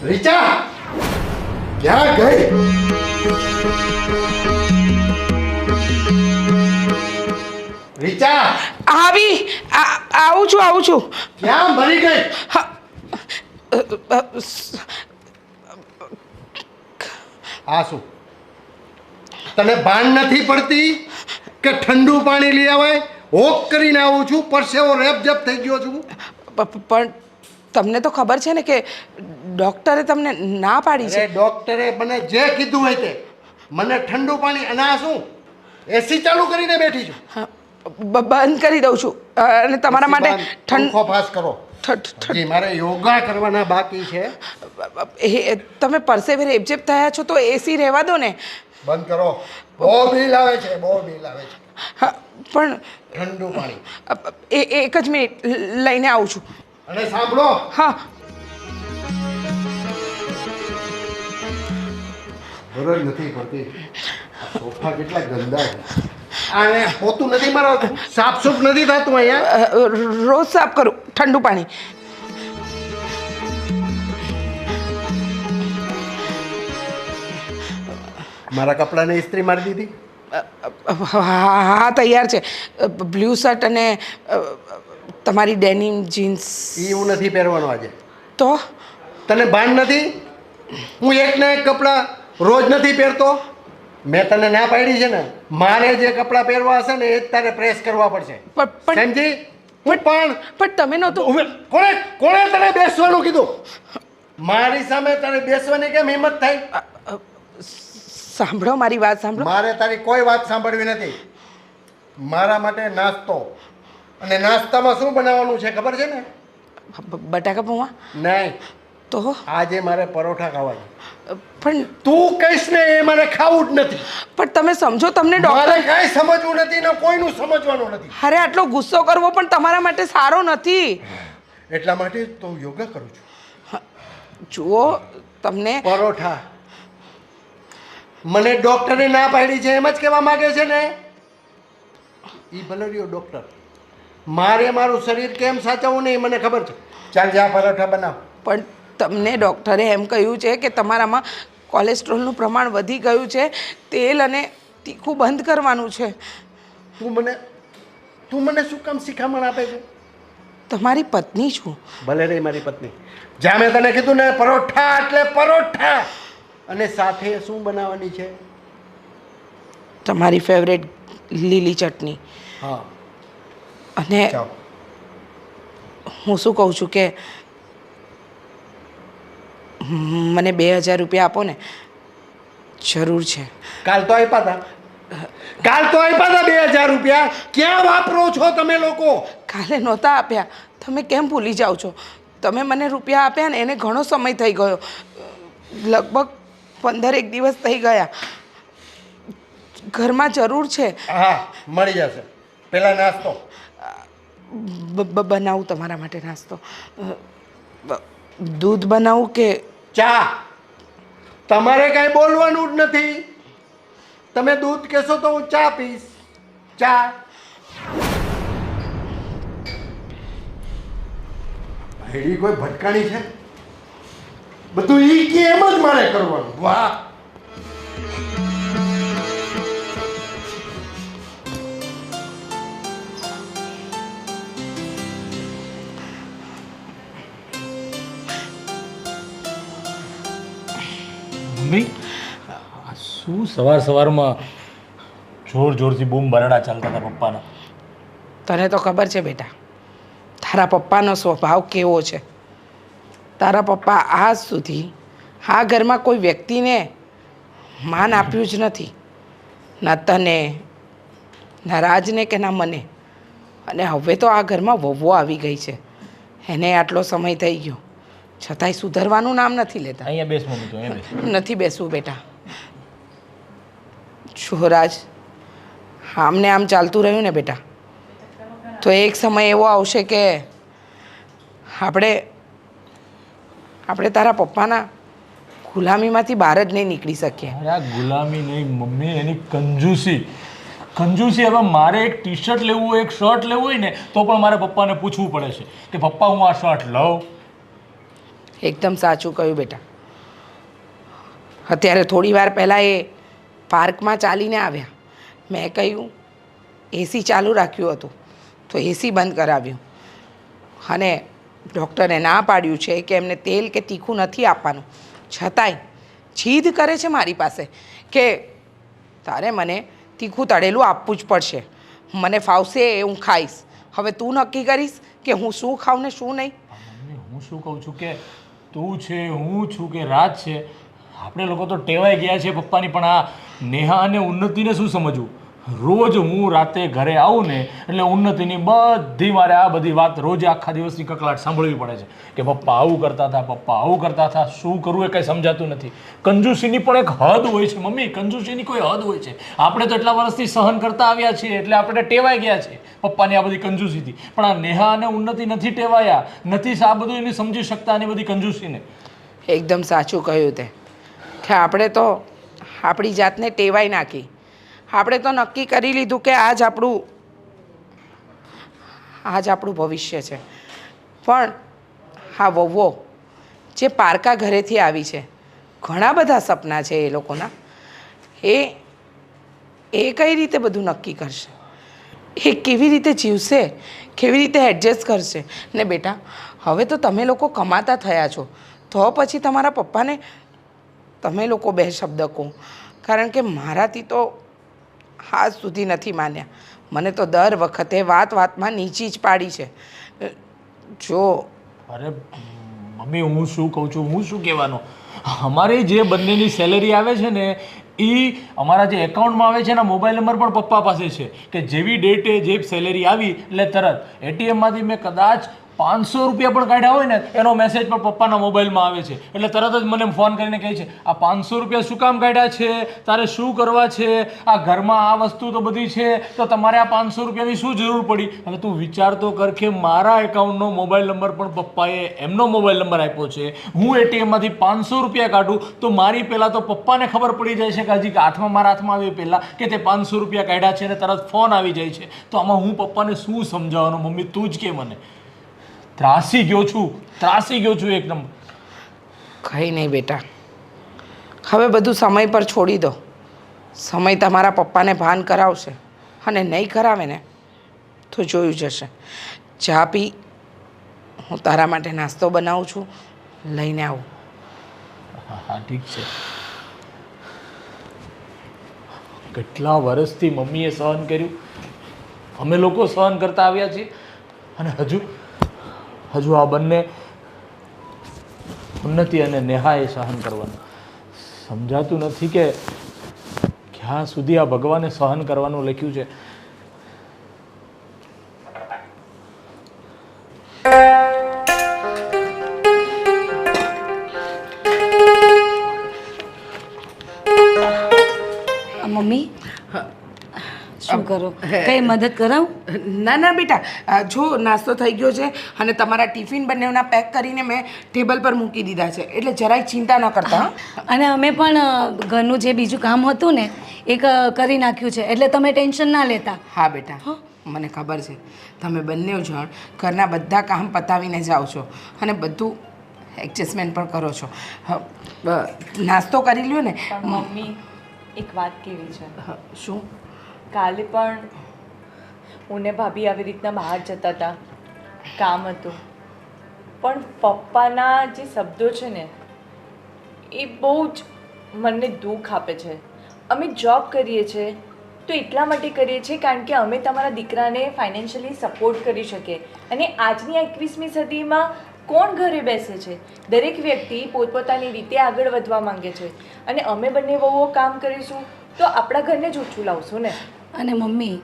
રીચા ક્યાં ગઈ? રીચા આવું છું. ક્યાં મરી ગઈ? આ શું તને ભાન નથી પડતી કે ઠંડુ પાણી લઈ આવાય? હોક કરીને આવું છું, પરસેવો રેપઝેપ થઈ ગયો છું. પણ તમને તો ખબર છે ને કે ડૉક્ટરે તમને ના પાડી છે. ડોક્ટરે મને જે કીધું હોય તે, મને ઠંડુ પાણી અને આ શું એસી ચાલુ કરીને બેઠી છું. બંધ કરી દઉં છું અને તમારા માટે પંખો પાસ કરો. મારે યોગા કરવાના બાકી છે. તમે પરસેવે રેપઝેપ થયા છો તો એસી રહેવા દો ને. બંધ કરો. બહુ બિલ આવે છે, બહુ બિલ આવે છે. પણ ઠંડુ પાણી એક જ મિનિટ લઈને આવું છું. અને સાંભળો, હા. ખબર જ નથી પડતી સોફા કેટલા ગંદા છે. આને પોતું નથી મારતું, સાફ સૂફ નથી થતું અહીંયા. રોજ સાફ કરું ઠંડુ પાણી. મારા કપડાને ઇસ્ત્રી મારી દીધી? હા તૈયાર છે. બ્લુ શર્ટ અને તમારી ડેનિમ જીન્સ. એ હું નથી પહેરવાનો આજે. તો તને ભાન નથી? હું એક ને એક કપડાં રોજ નથી પહેરતો. મેં તને ના પાડી છે ને, મારે જે કપડાં પહેરવા હશે ને એ જ તારે પ્રેસ કરવા પડશે. સમજી? પણ તમે નહોતું. કોણે તને બેસવાનું કીધું? મારી સામે તારે બેસવાની કેમ હિંમત થાય? સાંભળો મારી વાત સાંભળો. મારે તારી કોઈ વાત સાંભળવી નથી. મારા માટે નાસ્તો, અને નાસ્તામાં શું બનાવવાનું છે ખબર છે ને? બટાકા પૌવા? નહીં. તો આજે મારે પરોઠા ખાવા છે. પણ તું કહીશ ને એ મારે ખાવું જ નથી. પણ તમે સમજો, તમને મારે ડૉક્ટર કાંઈ સમજવું નથી ને કોઈનું સમજવાનું નથી. અરે આટલો ગુસ્સો કરવો પણ તમારા માટે સારો નથી. એટલા માટે તો યોગા કરું છું. જુઓ તમને પરોઠા મને ડોક્ટરે ના પાડી છે એમ જ કહેવા માંગે છે ને? ઈ ભલે રહ્યો ડોક્ટર, મારે મારું શરીર કેમ સાચવવું નહીં મને ખબર છે. ચાલ જા પરોઠા બનાવ. પણ તમને ડૉક્ટરે એમ કહ્યું છે કે તમારામાં કોલેસ્ટ્રોલનું પ્રમાણ વધી ગયું છે. તેલ અને તીખું બંધ કરવાનું છે. તું મને શું કામ શિખામણ આપે છે? તમારી પત્ની છું. ભલે રહી મારી પત્ની. જ્યાં મેં તને કીધું ને પરોઠા એટલે પરોઠા. અને સાથે શું બનાવવાની છે? તમારી ફેવરેટ લીલી ચટણી. હા. અને હું શું કહું છું કે મને 2000 રૂપિયા આપો ને, જરૂર છે. કાલ તો આપ્યા હતા 2000 રૂપિયા. ક્યાં વાપરો છો તમે લોકો? કાલે નહોતા આપ્યા. તમે કેમ ભૂલી જાઓ છો? તમે મને રૂપિયા આપ્યા ને એને ઘણો સમય થઈ ગયો, લગભગ 15 દિવસ થઈ ગયા. ઘરમાં જરૂર છે. હા મળી જશે. પેલા નાસ્તો બનાવું તમારા માટે. નાસ્તો દૂધ બનાવું કે ચા? તમારે કાંઈ બોલવાનું જ નથી. તમે દૂધ કહેશો તો હું ચા પીશ. ચા. ભાઈ કોઈ ભટકાણી છે? બધું ઈ કે એમ જ મારે કરવાનું. વાહ. મમ્મી, શું સવારમાં જોરથી બૂમ બરાડા ચાલતા હતા પપ્પાના? તને તો ખબર છે બેટા, તારા પપ્પાનો સ્વભાવ કેવો છે. તારા પપ્પા આજ સુધી આ ઘરમાં કોઈ વ્યક્તિને માન આપ્યું જ નથી. ના તને, ના રાજને કે ના મને. અને હવે તો આ ઘરમાં વહુઓ આવી ગઈ છે, એને આટલો સમય થઈ ગયો છતાંય સુધરવાનું નામ નથી લેતા. અહીંયા બેસ મમ્મી, તો અહીંયા બેસ. નથી બેસવું બેટા. છોરાજ, આમને આમ ચાલતું રહ્યું ને બેટા તો એક સમય એવો આવશે કે આપણે તારા પપ્પાના ગુલામીમાંથી બહાર જ નહીં નીકળી શકીએ. અરે આ ગુલામી નહીં મમ્મી, એની કંજૂસી. હવે મારે એક ટી શર્ટ લેવું હોય, એક શર્ટ લેવું હોય ને તો પણ મારે પપ્પાને પૂછવું પડે છે કે પપ્પા હું આ શર્ટ લઉં? એકદમ સાચું કહ્યું બેટા. અત્યારે થોડી વાર પહેલાં એ પાર્કમાં ચાલીને આવ્યા. મેં કહ્યું એસી ચાલુ રાખ્યું હતું તો એસી બંધ કરાવ્યું અને ડૉક્ટરે ના પાડ્યું છે કે એમને તેલ કે તીખું નથી આપવાનું, છતાંય જીદ કરે છે મારી પાસે કે તારે મને તીખું તળેલું આપવું જ પડશે, મને ફાવશે એ હું ખાઈશ. હવે તું નક્કી કરીશ કે હું શું ખાઉં ને શું નહીં. મમ્મી હું શું કહું છું કે તું છે, હું છું કે રાજ છે, આપણે લોકો તો ટેવાઈ ગયા છે પપ્પાની. પણ આ નેહા અને ઉન્નતિને શું સમજવું? રોજ હું રાતે ઘરે આવું ને એટલે ઉન્નતિની બધી મારે આ બધી વાત રોજ આખા દિવસની કકળાટ સાંભળવી પડે છે કે પપ્પા આવું કરતા હતા, પપ્પા આવું કરતા હતા. શું કરવું એ કંઈ સમજાતું નથી. કંજૂસીની પણ એક હદ હોય છે મમ્મી, કંજૂસીની કોઈ હદ હોય છે. આપણે તો એટલા વર્ષથી સહન કરતા આવ્યા છીએ એટલે આપણે ટેવાઈ ગયા છે પપ્પાની આ બધી કંજૂસીથી. પણ આ નેહા અને ઉન્નતિ નથી ટેવાયા, નથી આ બધું એને સમજી શકતા આની બધી કંજૂસીને. એકદમ સાચું કહ્યું તે કે આપણે તો આપણી જાતને ટેવાઈ નાખી. આપણે તો નક્કી કરી લીધું કે આજ આપણું ભવિષ્ય છે. પણ હા વહુઓ જે પારકા ઘરેથી આવી છે, ઘણા બધા સપના છે એ લોકોના, એ કઈ રીતે બધું નક્કી કરશે? એ કેવી રીતે જીવશે, કેવી રીતે એડજસ્ટ કરશે? ને બેટા હવે તો તમે લોકો કમાતા થયા છો તો પછી તમારા પપ્પાને તમે લોકો બે શબ્દ કહો, કારણ કે મારાથી તો આજ સુધી નથી માન્યા. મને તો દર વખતે વાતમાં નીચી જ પાડી છે. જો અરે મમ્મી હું શું કહું છું, હું શું કહેવાનો? અમારી જે બંનેની સેલેરી આવે છે ને એ અમારા જે એકાઉન્ટમાં આવે છે એના મોબાઈલ નંબર પણ પપ્પા પાસે છે કે જેવી ડેટે જે સેલેરી આવી એટલે તરત એટીએમમાંથી મેં કદાચ 500 રૂપિયા પણ કાઢ્યા હોય ને એનો મેસેજ પણ પપ્પાના મોબાઈલમાં આવે છે. એટલે તરત જ મને ફોન કરીને કહે છે આ 500 રૂપિયા શું કામ કાઢ્યા છે, તારે શું કરવા છે, આ ઘરમાં આ વસ્તુ તો બધી છે તો તમારે આ 500 રૂપિયાની શું જરૂર પડી? હવે તું વિચાર તો કર કે મારા એકાઉન્ટનો મોબાઈલ નંબર પણ પપ્પાએ એમનો મોબાઈલ નંબર આપ્યો છે. હું એટીએમમાંથી 500 રૂપિયા કાઢું તો મારી પહેલાં તો પપ્પાને ખબર પડી જાય છે કે હજી મારા હાથમાં આવે પહેલાં કે તે 500 રૂપિયા કાઢ્યા છે અને તરત ફોન આવી જાય છે. તો આમાં હું પપ્પાને શું સમજાવવાનું? મમ્મી તું જ કે મને. ત્રાસી ગયો છું એકદમ. કંઈ નહીં બેટા, હવે બધું સમય પર છોડી દો. સમય તમારા પપ્પાને ભાન કરાવશે અને નહીં કરાવે ને તો જોયું જશે. ચા પી, હું તારા માટે નાસ્તો બનાવું છું, લઈને આવું. હા ઠીક છે. કેટલા વર્ષથી મમ્મીએ સહન કર્યું, અમે લોકો સહન કરતા આવ્યા છીએ અને હજુ આ બંને ઉન્નતિ અને નેહાએ સહન કરવાનું. સમજાતું નથી કે ક્યાં સુધી આ ભગવાને સહન કરવાનું લખ્યું છે. મમ્મી શું કરો? કઈ મદદ કરાવું? ના બેટા, જો નાસ્તો થઈ ગયો છે અને તમારા ટિફિન બંનેના પેક કરીને મેં ટેબલ પર મૂકી દીધા છે, એટલે જરાય ચિંતા ન કરતા. અને અમે પણ ઘરનું જે બીજું કામ હતું ને એ કરી નાખ્યું છે, એટલે તમે ટેન્શન ના લેતા. હા બેટા, મને ખબર છે તમે બંને જણ ઘરના બધા કામ પતાવીને જાઓ છો અને બધું એડજસ્ટમેન્ટ પણ કરો છો. નાસ્તો કરી લ્યો ને. પણ મમ્મી એક વાત કેવી છે. શું? કાલે પણ હું ને ભાભી આવી રીતના બહાર જતા હતા, કામ હતું, પણ પપ્પાના જે શબ્દો છે ને એ બહુ જ મને દુઃખ આપે છે. અમે જોબ કરીએ છીએ તો એટલા માટે કરીએ છીએ કારણ કે અમે તમારા દીકરાને ફાઇનાન્શિયલી સપોર્ટ કરી શકીએ. અને આજની આ 21મી સદીમાં કોણ ઘરે બેસે છે? દરેક વ્યક્તિ પોતપોતાની રીતે આગળ વધવા માંગે છે અને અમે બંને વહુઓ કામ કરીશું તો આપણા ઘરને જ ઊંચું લાવશું ને. અને મમ્મી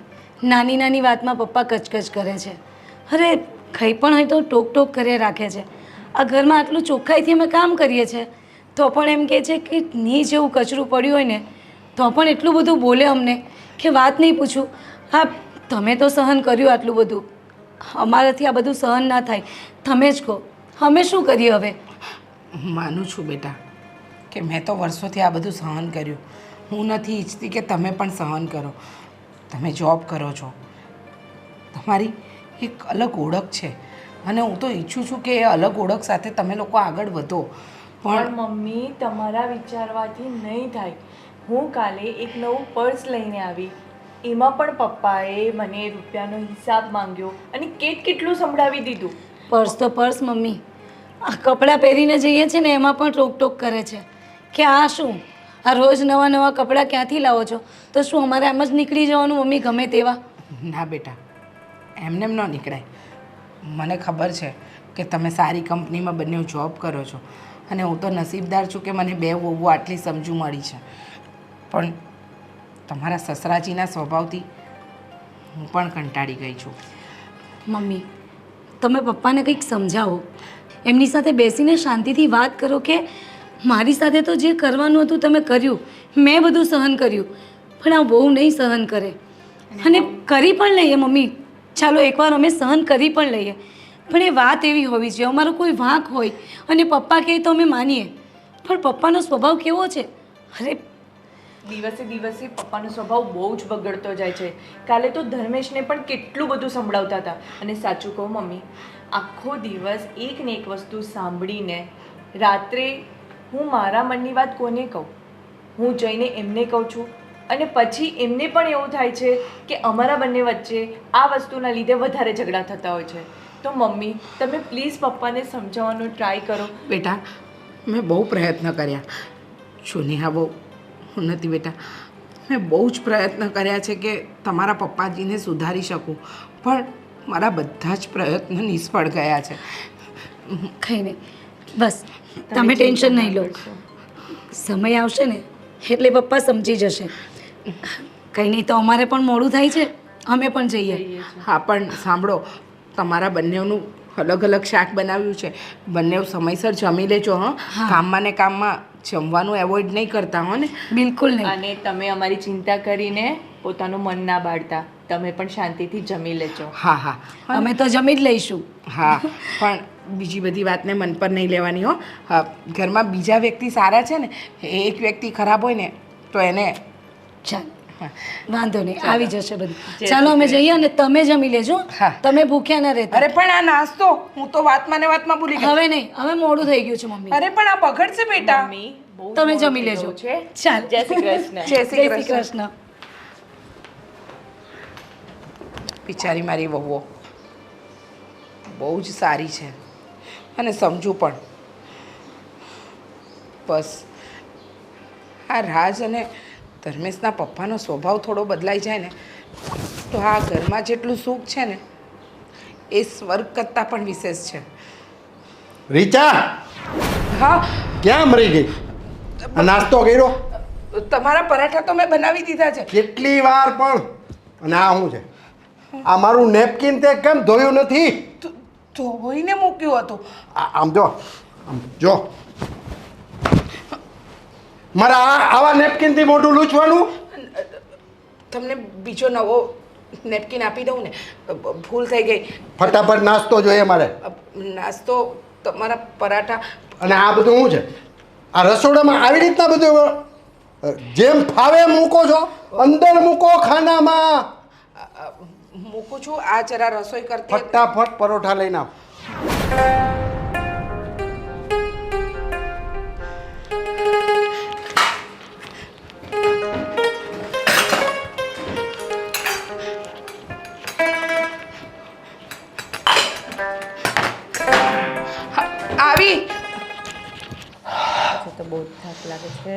નાની નાની વાતમાં પપ્પા કચકચ કરે છે. અરે કંઈ પણ હોય તો ટોક કરે રાખે છે. આ ઘરમાં આટલું ચોખ્ખાઈથી અમે કામ કરીએ છીએ તો પણ એમ કહે છે કે ની જેવું કચરું પડ્યું હોય ને તો પણ એટલું બધું બોલે અમને કે વાત નહીં પૂછું. હા તમે તો સહન કર્યું આટલું બધું, અમારાથી આ બધું સહન ના થાય. તમે જ કહો અમે શું કરીએ હવે? માનું છું બેટા કે મેં તો વર્ષોથી આ બધું સહન કર્યું. હું નથી ઈચ્છતી કે તમે પણ સહન કરો. તમે જોબ કરો છો, તમારી એક અલગ ઓળખ છે અને હું તો ઈચ્છું છું કે એ અલગ ઓળખ સાથે તમે લોકો આગળ વધો. પણ મમ્મી તમારા વિચારવાથી નહીં થાય. હું કાલે એક નવું પર્સ લઈને આવી, એમાં પણ પપ્પાએ મને રૂપિયાનો હિસાબ માંગ્યો અને કેટલું સંભળાવી દીધું. પર્સ તો પર્સ મમ્મી, આ કપડાં પહેરીને જઈએ છે ને એમાં પણ ટોક કરે છે કે આ શું, આ રોજ નવા નવા કપડાં ક્યાંથી લાવો છો? તો શું અમારે આમ જ નીકળી જવાનું મમ્મી ગમે તેવા? ના બેટા, એમને એમ ન નીકળાય. મને ખબર છે કે તમે સારી કંપનીમાં બંને જોબ કરો છો અને હું તો નસીબદાર છું કે મને 2 વહુઓ આટલી સમજુ મળી છે. પણ તમારા સસરાજીના સ્વભાવથી હું પણ કંટાળી ગઈ છું. મમ્મી તમે પપ્પાને કંઈક સમજાવો, એમની સાથે બેસીને શાંતિથી વાત કરો કે મારી સાથે તો જે કરવાનું હતું તમે કર્યું, મેં બધું સહન કર્યું, પણ આ બહુ નહીં સહન કરે. અને કરી પણ લઈએ મમ્મી, ચાલો એકવાર અમે સહન કરી પણ લઈએ, પણ એ વાત એવી હોવી જોઈએ અમારો કોઈ વાંક હોય અને પપ્પા કહે તો અમે માનીએ, પણ પપ્પાનો સ્વભાવ કેવો છે? અરે દિવસે દિવસે પપ્પાનો સ્વભાવ બહુ જ બગડતો જાય છે. કાલે તો ધર્મેશને પણ કેટલું બધું સંભળાવતા હતા. અને સાચું કહું મમ્મી, આખો દિવસ એક ને એક વસ્તુ સાંભળીને રાત્રે હું મારા મનની વાત કોને કહું? હું જઈને એમને કહું છું અને પછી એમને પણ એવું થાય છે કે અમારા બંને વચ્ચે આ વસ્તુના લીધે વધારે ઝઘડા થતા હોય છે. તો મમ્મી તમે પ્લીઝ પપ્પાને સમજાવવાનો ટ્રાય કરો. બેટા, મેં બહુ પ્રયત્ન કર્યા. જો નેહા બહુ નથી બેટા, મેં બહુ જ પ્રયત્ન કર્યા છે કે તમારા પપ્પાજીને સુધારી શકું, પણ મારા બધા જ પ્રયત્નો નિષ્ફળ ગયા છે. કંઈ નહીં, બસ તમે ટેન્શન નહીં લો, સમય આવશે ને એટલે પપ્પા સમજી જશે. કંઈ નહીં, તો અમારે પણ મોડું થાય છે, અમે પણ જઈએ. હા, પણ સાંભળો, તમારા બંનેનું અલગ અલગ શાક બનાવ્યું છે, બંને સમયસર જમી લેજો. કામમાં ને કામમાં જમવાનું એવોઇડ નહીં કરતા હો ને? બિલકુલ નહીં. અને તમે અમારી ચિંતા કરીને પોતાનું મન ના બાળતા, તમે પણ શાંતિથી જમી લેજો. હા હા, અમે તો જમી જ લઈશું. હા, પણ બીજી બધી વાતને મન પર નહીં લેવાની હો. હા, ઘરમાં બીજા વ્યક્તિ સારા છે ને, એક વ્યક્તિ ખરાબ હોય ને તો એને ચાલ વાંધો નહીં, આવી જશે બધું. ચાલો અમે જઈએ અને તમે જમી લેજો. હા. તમે ભૂખ્યા ના રહેતા. અરે પણ આ નાસ્તો હું તો વાતમાં ને વાતમાં ભૂલી ગઈ. હવે નહીં, હવે મોડું થઈ ગયું છે મમ્મી. અરે પણ આ બગડશે બેટા. મમ્મી બહુ તમે મોડું જમી થઈ લેજો. ગયું છે. ચાલ. જય શ્રી કૃષ્ણ. જય જય શ્રી શ્રી કૃષ્ણ. કૃષ્ણ. બિચારી મારી વહુઓ બહુ જ સારી છે અને સમજુ પણ. બસ આ રાજ અને ધર્મેશના પપ્પાનો સ્વભાવ થોડો બદલાઈ જાય ને તો આ ઘરમાં જેટલું સુખ છે ને એ સ્વર્ગ કરતાં પણ વિશેષ છે. રીચા હા, ક્યાં મરી ગઈ? આ નાસ્તો કર્યો? તમારા પરાઠા તો મેં બનાવી દીધા છે. કેટલી વાર પણ. અને આ શું છે? આ મારું નેપકિન તે કેમ ધોયું નથી? ધોઈને મૂક્યું હતું. આમ જો, આમ જો. મારા આવા નેપકિનથી મોઢું લૂછવાનું? તમને બીજો નવો નેપકિન આપી દઉં ને, ભૂલ થઈ ગઈ. ફટાફટ નાસ્તો જોઈએ મારે. નાસ્તો તમારા પરાઠા. અને આ બધું શું છે? આ રસોડામાં આવી રીતના બધું જેમ ફાવે મૂકો છો? અંદર મૂકો ખાનામાં. મૂકું છું. આ જરા રસોઈ કરતી હતી. ફટાફટ પરોઠા લઈને આવ. આવી. તો બહુ થાક લાગે છે.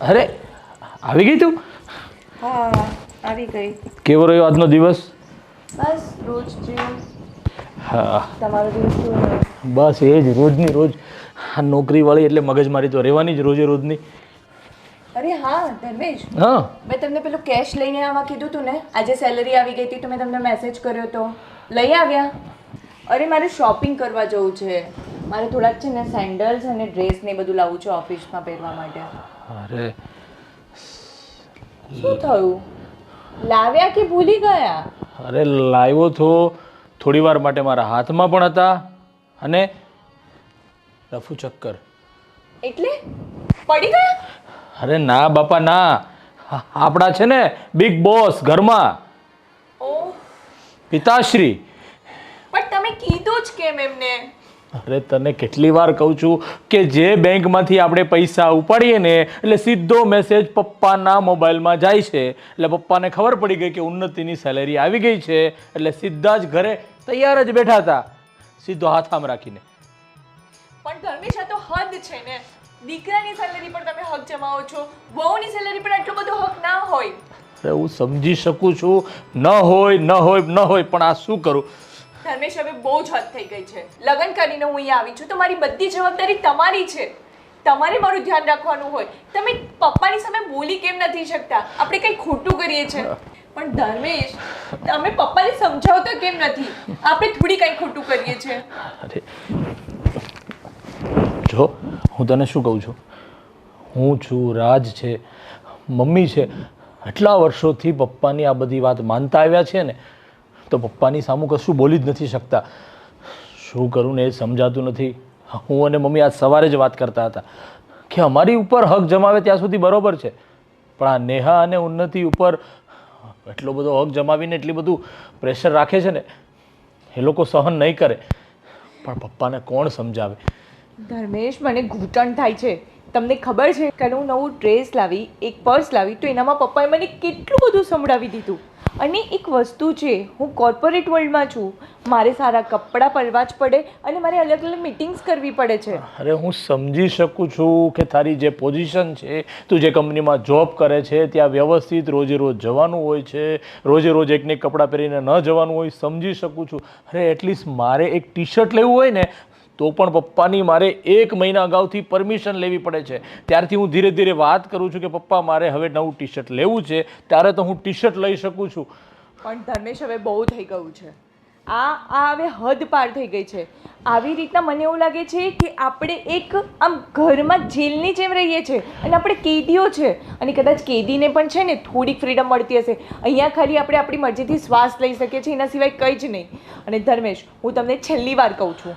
અરે આવી ગઈ તું? હા આવી ગઈ. કેવો રહ્યો આજનો દિવસ? બસ રોજ જેવું. હા, તમારો દિવસ કેવો રહ્યો? બસ એ જ રોજની રોજ. આ નોકરીવાળી એટલે મગજમારી તો રહેવાની જ રોજે રોજની. અરે હા ધર્મેશ, હા, મેં તમને પેલું કેશ લઈને આવવા કીધું હતું ને, આજે સેલરી આવી ગઈ હતી તો મેં તમને મેસેજ કર્યો તો લઈ આવ્યા? અરે મારે શોપિંગ કરવા જવું છે, મારે થોડાક છે ને સેન્ડલ્સ અને ડ્રેસ ને બધું લાવવું છે ઓફિસમાં પહેરવા માટે. અરે શું થયું? લાવ્યા કે ભૂલી ગયા? અરે લાવ્યો તો થોડી વાર માટે, મારા હાથમાં પણ હતા અને રફુ ચક્કર. એટલે પડી ગયા? અરે ના બાપા ના, આપણા છે ને બિગ બોસ ઘરમાં ઓહ, પિતાશ્રી. પણ તમે કીધું જ કેમ એમને? અરે તને કેટલી વાર કહું છું કે જે બેંકમાંથી આપણે પૈસા ઉપાડીએ ને એટલે સીધો મેસેજ પપ્પાના મોબાઈલમાં જાય છે. એટલે પપ્પાને ખબર પડી ગઈ કે ઉન્નતિની સેલેરી આવી ગઈ છે એટલે સીધા જ ઘરે તૈયાર જ બેઠા હતા, સીધો હાથ આમ રાખીને. પણ ધર્મેશ આ તો હદ છે ને. દીકરાની સેલેરી પર તમે હક જમાવો છો, વહુની સેલેરી પર આટલો બધો હક ના હોય. અરે હું સમજી શકું છું, ન હોય પણ આ શું કરું. ધર્મેશ હવે બહુ જ હદ થઈ ગઈ છે. લગ્ન કરીને હું અહીંયા આવી છું તો મારી બધી જવાબદારી તમારી છે. તમારે મારું ધ્યાન રાખવાનું હોય. તમે પપ્પાની સામે બોલી કેમ નથી શકતા? આપણે કંઈ ખોટું કરીએ છીએ પણ ધર્મેશ તમે પપ્પાને સમજાવતા કેમ નથી? આપણે થોડી કંઈ ખોટું કરીએ છીએ. અરે જો હું તને શું કહું છું, હું છું, રાજ છે, મમ્મી છે, આટલા વર્ષોથી પપ્પાની આ બધી વાત માનતા આવ્યા છે ને તો પપ્પાની સામું કશું બોલી જ નથી શકતા. શું કરું ને એ સમજાતું નથી. હું અને મમ્મી આજ સવારે જ વાત કરતા હતા કે અમારી ઉપર હક જમાવે ત્યાં સુધી બરોબર છે પણ આ નેહા અને ઉન્નતિ ઉપર એટલો બધો હક જમાવીને એટલી બધું પ્રેશર રાખે છે ને એ લોકો સહન નહીં કરે. પણ પપ્પાને કોણ સમજાવે? ધર્મેશ મને ઘૂંટણ થાય છે. તમને ખબર છે કે હું નવું ડ્રેસ લાવી, એક પર્સ લાવી તો એનામાં પપ્પાએ મને કેટલું બધું સંભળાવી દીધું. અને એક વસ્તુ છે, હું કોર્પોરેટ વર્લ્ડમાં છું, મારે સારા કપડાં પહેરવા જ પડે અને મારે અલગ અલગ મિટિંગ્સ કરવી પડે છે. અરે હું સમજી શકું છું કે તારી જે પોઝિશન છે, તું જે કંપનીમાં જોબ કરે છે ત્યાં વ્યવસ્થિત રોજે રોજ જવાનું હોય છે, રોજે રોજ એકને એક કપડાં પહેરીને ન જવાનું હોય, સમજી શકું છું. અરે એટલીસ્ટ મારે એક ટી શર્ટ લેવું હોય ને તો પણ પપ્પાની મારે 1 મહિના અગાઉથી પરમિશન લેવી પડે છે. ત્યારથી હું ધીરે ધીરે વાત કરું છું કે પપ્પા મારે હવે નવું ટી શર્ટ લેવું છે, ત્યારે તો હું ટી શર્ટ લઈ શકું છું. પણ ધર્મેશ હવે બહુ થઈ ગયું છે. આ હવે હદ પાર થઈ ગઈ છે. આવી રીતના મને એવું લાગે છે કે આપણે એક આમ ઘરમાં જેલની જેમ રહીએ છીએ અને આપણે કેદીઓ છે. અને કદાચ કેદીને પણ છે ને થોડીક ફ્રીડમ મળતી હશે. અહીંયા ખાલી આપણે આપણી મરજીથી શ્વાસ લઈ શકીએ છીએ, એના સિવાય કંઈ જ નહીં. અને ધર્મેશ હું તમને છેલ્લી વાર કહું છું,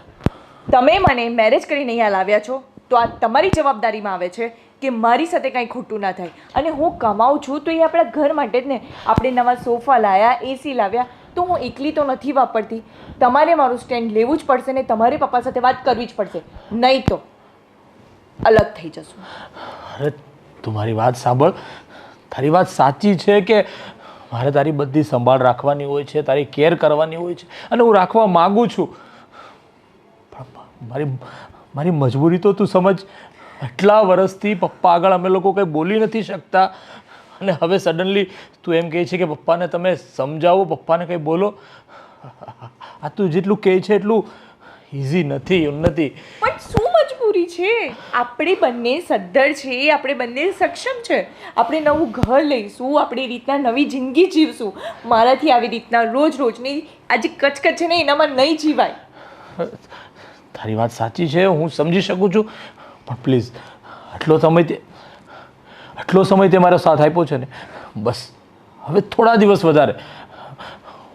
તમે મને મેરેજ કરીને અહીંયા લાવ્યા છો તો આ તમારી જવાબદારીમાં આવે છે કે મારી સાથે કાંઈ ખોટું ના થાય. અને હું કમાઉં છું તો એ આપણા ઘર માટે જ ને. આપણે નવા સોફા લાવ્યા, એસી લાવ્યા તો હું એકલી તો નથી વાપરતી. તમારે મારું સ્ટેન્ડ લેવું જ પડશે ને તમારે પપ્પા સાથે વાત કરવી જ પડશે, નહીં તો અલગ થઈ જશું. અરે તું મારી વાત સાંભળ. તારી વાત સાચી છે કે મારે તારી બધી સંભાળ રાખવાની હોય છે, તારી કેર કરવાની હોય છે અને હું રાખવા માગું છું. મારી મજબૂરી તો તું સમજ. આટલા વર્ષથી પપ્પા આગળ અમે લોકો કંઈ બોલી નથી શકતા અને હવે સડનલી તું એમ કહે છે કે પપ્પાને તમે સમજાવો, પપ્પાને કંઈ બોલો. આ તું જેટલું કહે છે એટલું ઇઝી નથી ઉન્નતિ. પણ શું મજબૂરી છે? આપણે બંને સદ્ધર છે, આપણે બંને સક્ષમ છે. આપણે નવું ઘર લઈશું, આપણી રીતના નવી જિંદગી જીવશું. મારાથી આવી રીતના રોજની આ જે કચકચ છે ને એનામાં નહીં જીવાય. તારી વાત સાચી છે, હું સમજી શકું છું પણ પ્લીઝ આટલો સમય તે મારો સાથ આપ્યો છે ને, બસ હવે થોડા દિવસ વધારે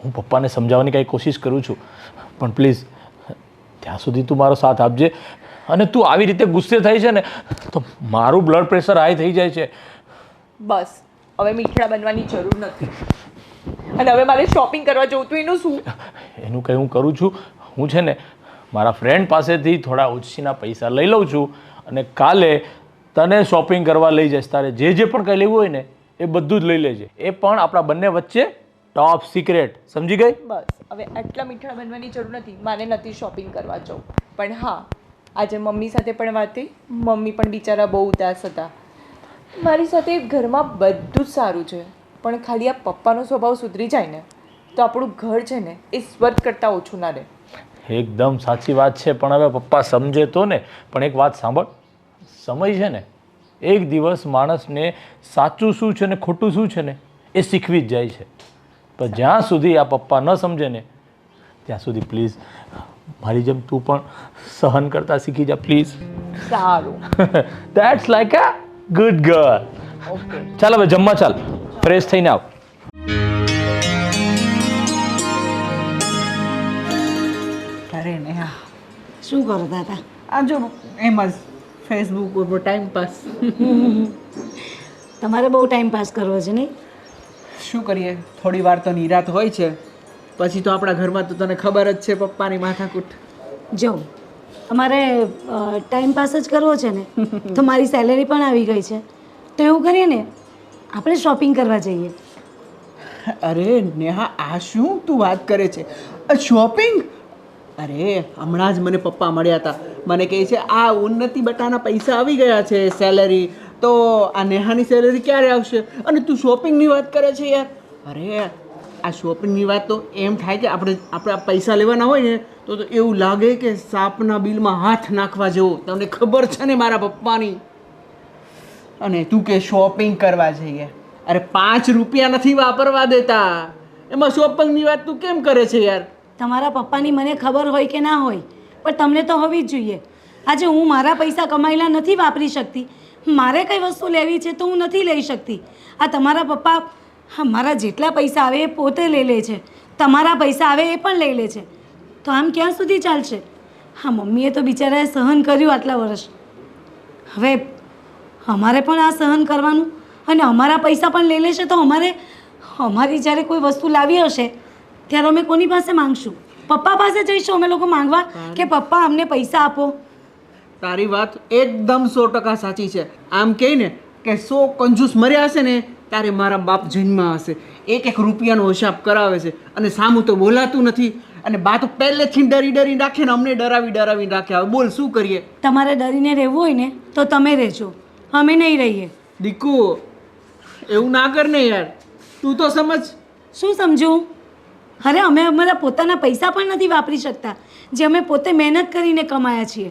હું પપ્પાને સમજાવવાની કાંઈ કોશિશ કરું છું પણ પ્લીઝ ત્યાં સુધી તું મારો સાથ આપજે. અને તું આવી રીતે ગુસ્સે થઈ છે ને તો મારું બ્લડ પ્રેશર હાઈ થઈ જાય છે. બસ હવે મીઠડા બનવાની જરૂર નથી. અને હવે મારે શોપિંગ કરવા જવું તો એનું શું? એનું કંઈ હું કરું છું. હું છે ને મારા ફ્રેન્ડ પાસેથી થોડા ઓછીના પૈસા લઈ લઉં છું અને કાલે તને શોપિંગ કરવા લઈ જઈશ. તારે જે પણ કંઈ લેવું હોય ને એ બધું જ લઈ લેજે. એ પણ આપણા બંને વચ્ચે ટોપ સિક્રેટ, સમજી ગઈ? બસ હવે આટલા મીઠડા બનવાની જરૂર નથી. મારે નથી શોપિંગ કરવા જવું. પણ હા, આજે મમ્મી સાથે પણ વાત થઈ. મમ્મી પણ બિચારા બહુ ઉદાસ હતા. મારી સાથે ઘરમાં બધું જ સારું છે પણ ખાલી આ પપ્પાનો સ્વભાવ સુધરી જાય ને તો આપણું ઘર છે ને એ સ્વર્ગ કરતાં ઓછું ના રહે. એકદમ સાચી વાત છે પણ હવે પપ્પા સમજે તો ને. પણ એક વાત સાંભળ, સમય છે ને એક દિવસ માણસને સાચું શું છે ને ખોટું શું છે ને એ શીખવી જ જાય છે. પણ જ્યાં સુધી આ પપ્પા ન સમજે ને ત્યાં સુધી પ્લીઝ મારી જેમ તું પણ સહન કરતા શીખી જા પ્લીઝ. સારું. That's like a good girl. Okay, ચાલ હવે જમવા ચાલ, ફ્રેશ થઈને આવ. અરે નેહા, શું કરો દાદા? આ જો એમ જ ફેસબુક ઉપર ટાઈમ પાસ. તમારે બહુ ટાઈમ પાસ કરવો છે નહીં? શું કરીએ, થોડી વાર તો નિરાત હોય છે, પછી તો આપણા ઘરમાં તો તને ખબર જ છે પપ્પાની માથાકૂટ. જો અમારે ટાઈમ પાસ જ કરવો છે ને તો મારી સેલેરી પણ આવી ગઈ છે તો એવું કરીએ ને આપણે શોપિંગ કરવા જઈએ. અરે નેહા, આ શું તું વાત કરે છે? શોપિંગ? અરે હમણાં જ મને પપ્પા મળ્યા હતા. મને કહે છે આ ઉન્નતિ બટાના પૈસા આવી ગયા છે, સેલેરી. તો આ નેહાની સેલેરી ક્યારે આવશે? અને તું શોપિંગની વાત કરે છે યાર. અરે આ શોપિંગની વાત તો એમ થાય કે આપણે આ પૈસા લેવાના હોય ને તો એવું લાગે કે સાપના બિલમાં હાથ નાખવા જેવું. તમને ખબર છે ને મારા પપ્પાની. અને તું કે શોપિંગ કરવા જઈએ. અરે 5 રૂપિયા નથી વાપરવા દેતા, એમાં શોપિંગની વાત તું કેમ કરે છે યાર? તમારા પપ્પાની મને ખબર હોય કે ના હોય પણ તમને તો હોવી જ જોઈએ. આજે હું મારા પૈસા કમાયેલા નથી વાપરી શકતી, મારે કઈ વસ્તુ લેવી છે તો હું નથી લઈ શકતી. આ તમારા પપ્પા મારા જેટલા પૈસા આવે એ પોતે લઈ લે છે, તમારા પૈસા આવે એ પણ લઈ લે છે. તો આમ ક્યાં સુધી ચાલશે? હા, મમ્મીએ તો બિચારાએ સહન કર્યું આટલા વર્ષ, હવે અમારે પણ આ સહન કરવાનું. અને અમારા પૈસા પણ લઈ લેશે તો અમારી જ્યારે કોઈ વસ્તુ લાવી હશે ત્યારે અમે કોની પાસે માંગશું? પપ્પા પાસે જઈશું અમે લોકો માંગવા કે પપ્પા અમને પૈસા આપો? તારી વાત એકદમ 100% સાચી છે. આમ કહે ને કે 100 કંજૂસ મર્યા હશે ને ત્યારે મારા બાપ જન્મમાં હશે. એક રૂપિયાનો હિસાબ કરાવે છે અને સામું તો બોલાતું નથી. અને બા તો પહેલેથી ડરી રાખે ને અમને ડરાવી રાખે. હવે બોલ શું કરીએ? તમારે ડરીને રહેવું હોય ને તો તમે રહેજો, અમે નહીં રહીએ. દીકુ, એવું ના કર ને યાર, તું તો સમજ. શું સમજું? અરે અમે અમારા પોતાના પૈસા પણ નથી વાપરી શકતા જે અમે પોતે મહેનત કરીને કમાયા છીએ.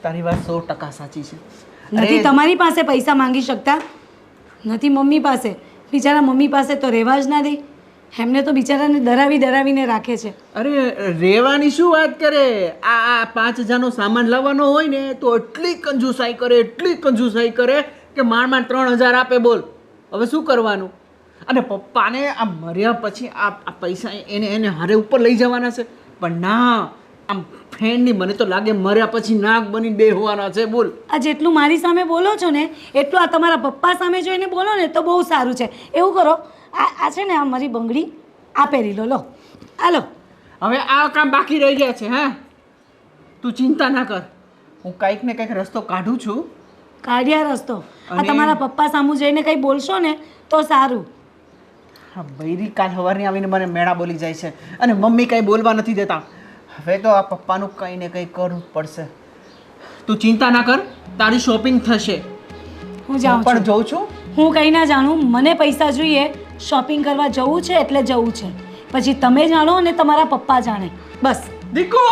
તારી વાત 100% સાચી છે. નથી તમારી પાસે પૈસા માંગી શકતા, નથી મમ્મી પાસે. બિચારા મમ્મી પાસે તો રહેવા જ ના દે, એમને તો બિચારાને ડરાવીને રાખે છે. અરે રહેવાની શું વાત કરે? આ 5,000નો સામાન લાવવાનો હોય ને તો એટલી કંજૂસાઈ કરે કે માંડ 3,000 આપે. બોલ હવે શું કરવાનું? અને પપ્પાને આ મર્યા પછી આ પૈસા એને હારે ઉપર લઈ જવાના છે. પણ ના, આમ ફ્રેન્ડની મને તો લાગે મર્યા પછી નાક બની બેહવાના છે. બોલ, આ જેટલું મારી સામે બોલો છો ને એટલું આ તમારા પપ્પા સામે જોઈને બોલો ને તો બહુ સારું છે. એવું કરો, આ છે ને આ મારી બંગડી આ પહેરી લો. હાલો, હવે આ કામ બાકી રહી ગયા છે. હા, તું ચિંતા ના કર, હું કંઈક ને કંઈક રસ્તો કાઢું છું. કાઢ્યા રસ્તો. આ તમારા પપ્પા સામું જઈને કંઈ બોલશો ને તો સારું. હા, બૈરી કાલ સવારની આવીને મને મેળા બોલી જાય છે અને મમ્મી કંઈ બોલવા નથી દેતા. હવે તો આ પપ્પાનું કંઈ ને કંઈ કરવું પડશે. તું ચિંતા ના કર, તારી શોપિંગ થશે. હું જાઉં પણ જોઉં છું. હું કંઈ ના જાણું, મને પૈસા જોઈએ. શોપિંગ કરવા જવું છે એટલે જવું છે. પછી તમે જાણો અને તમારા પપ્પા જાણે. બસ. દીકુ,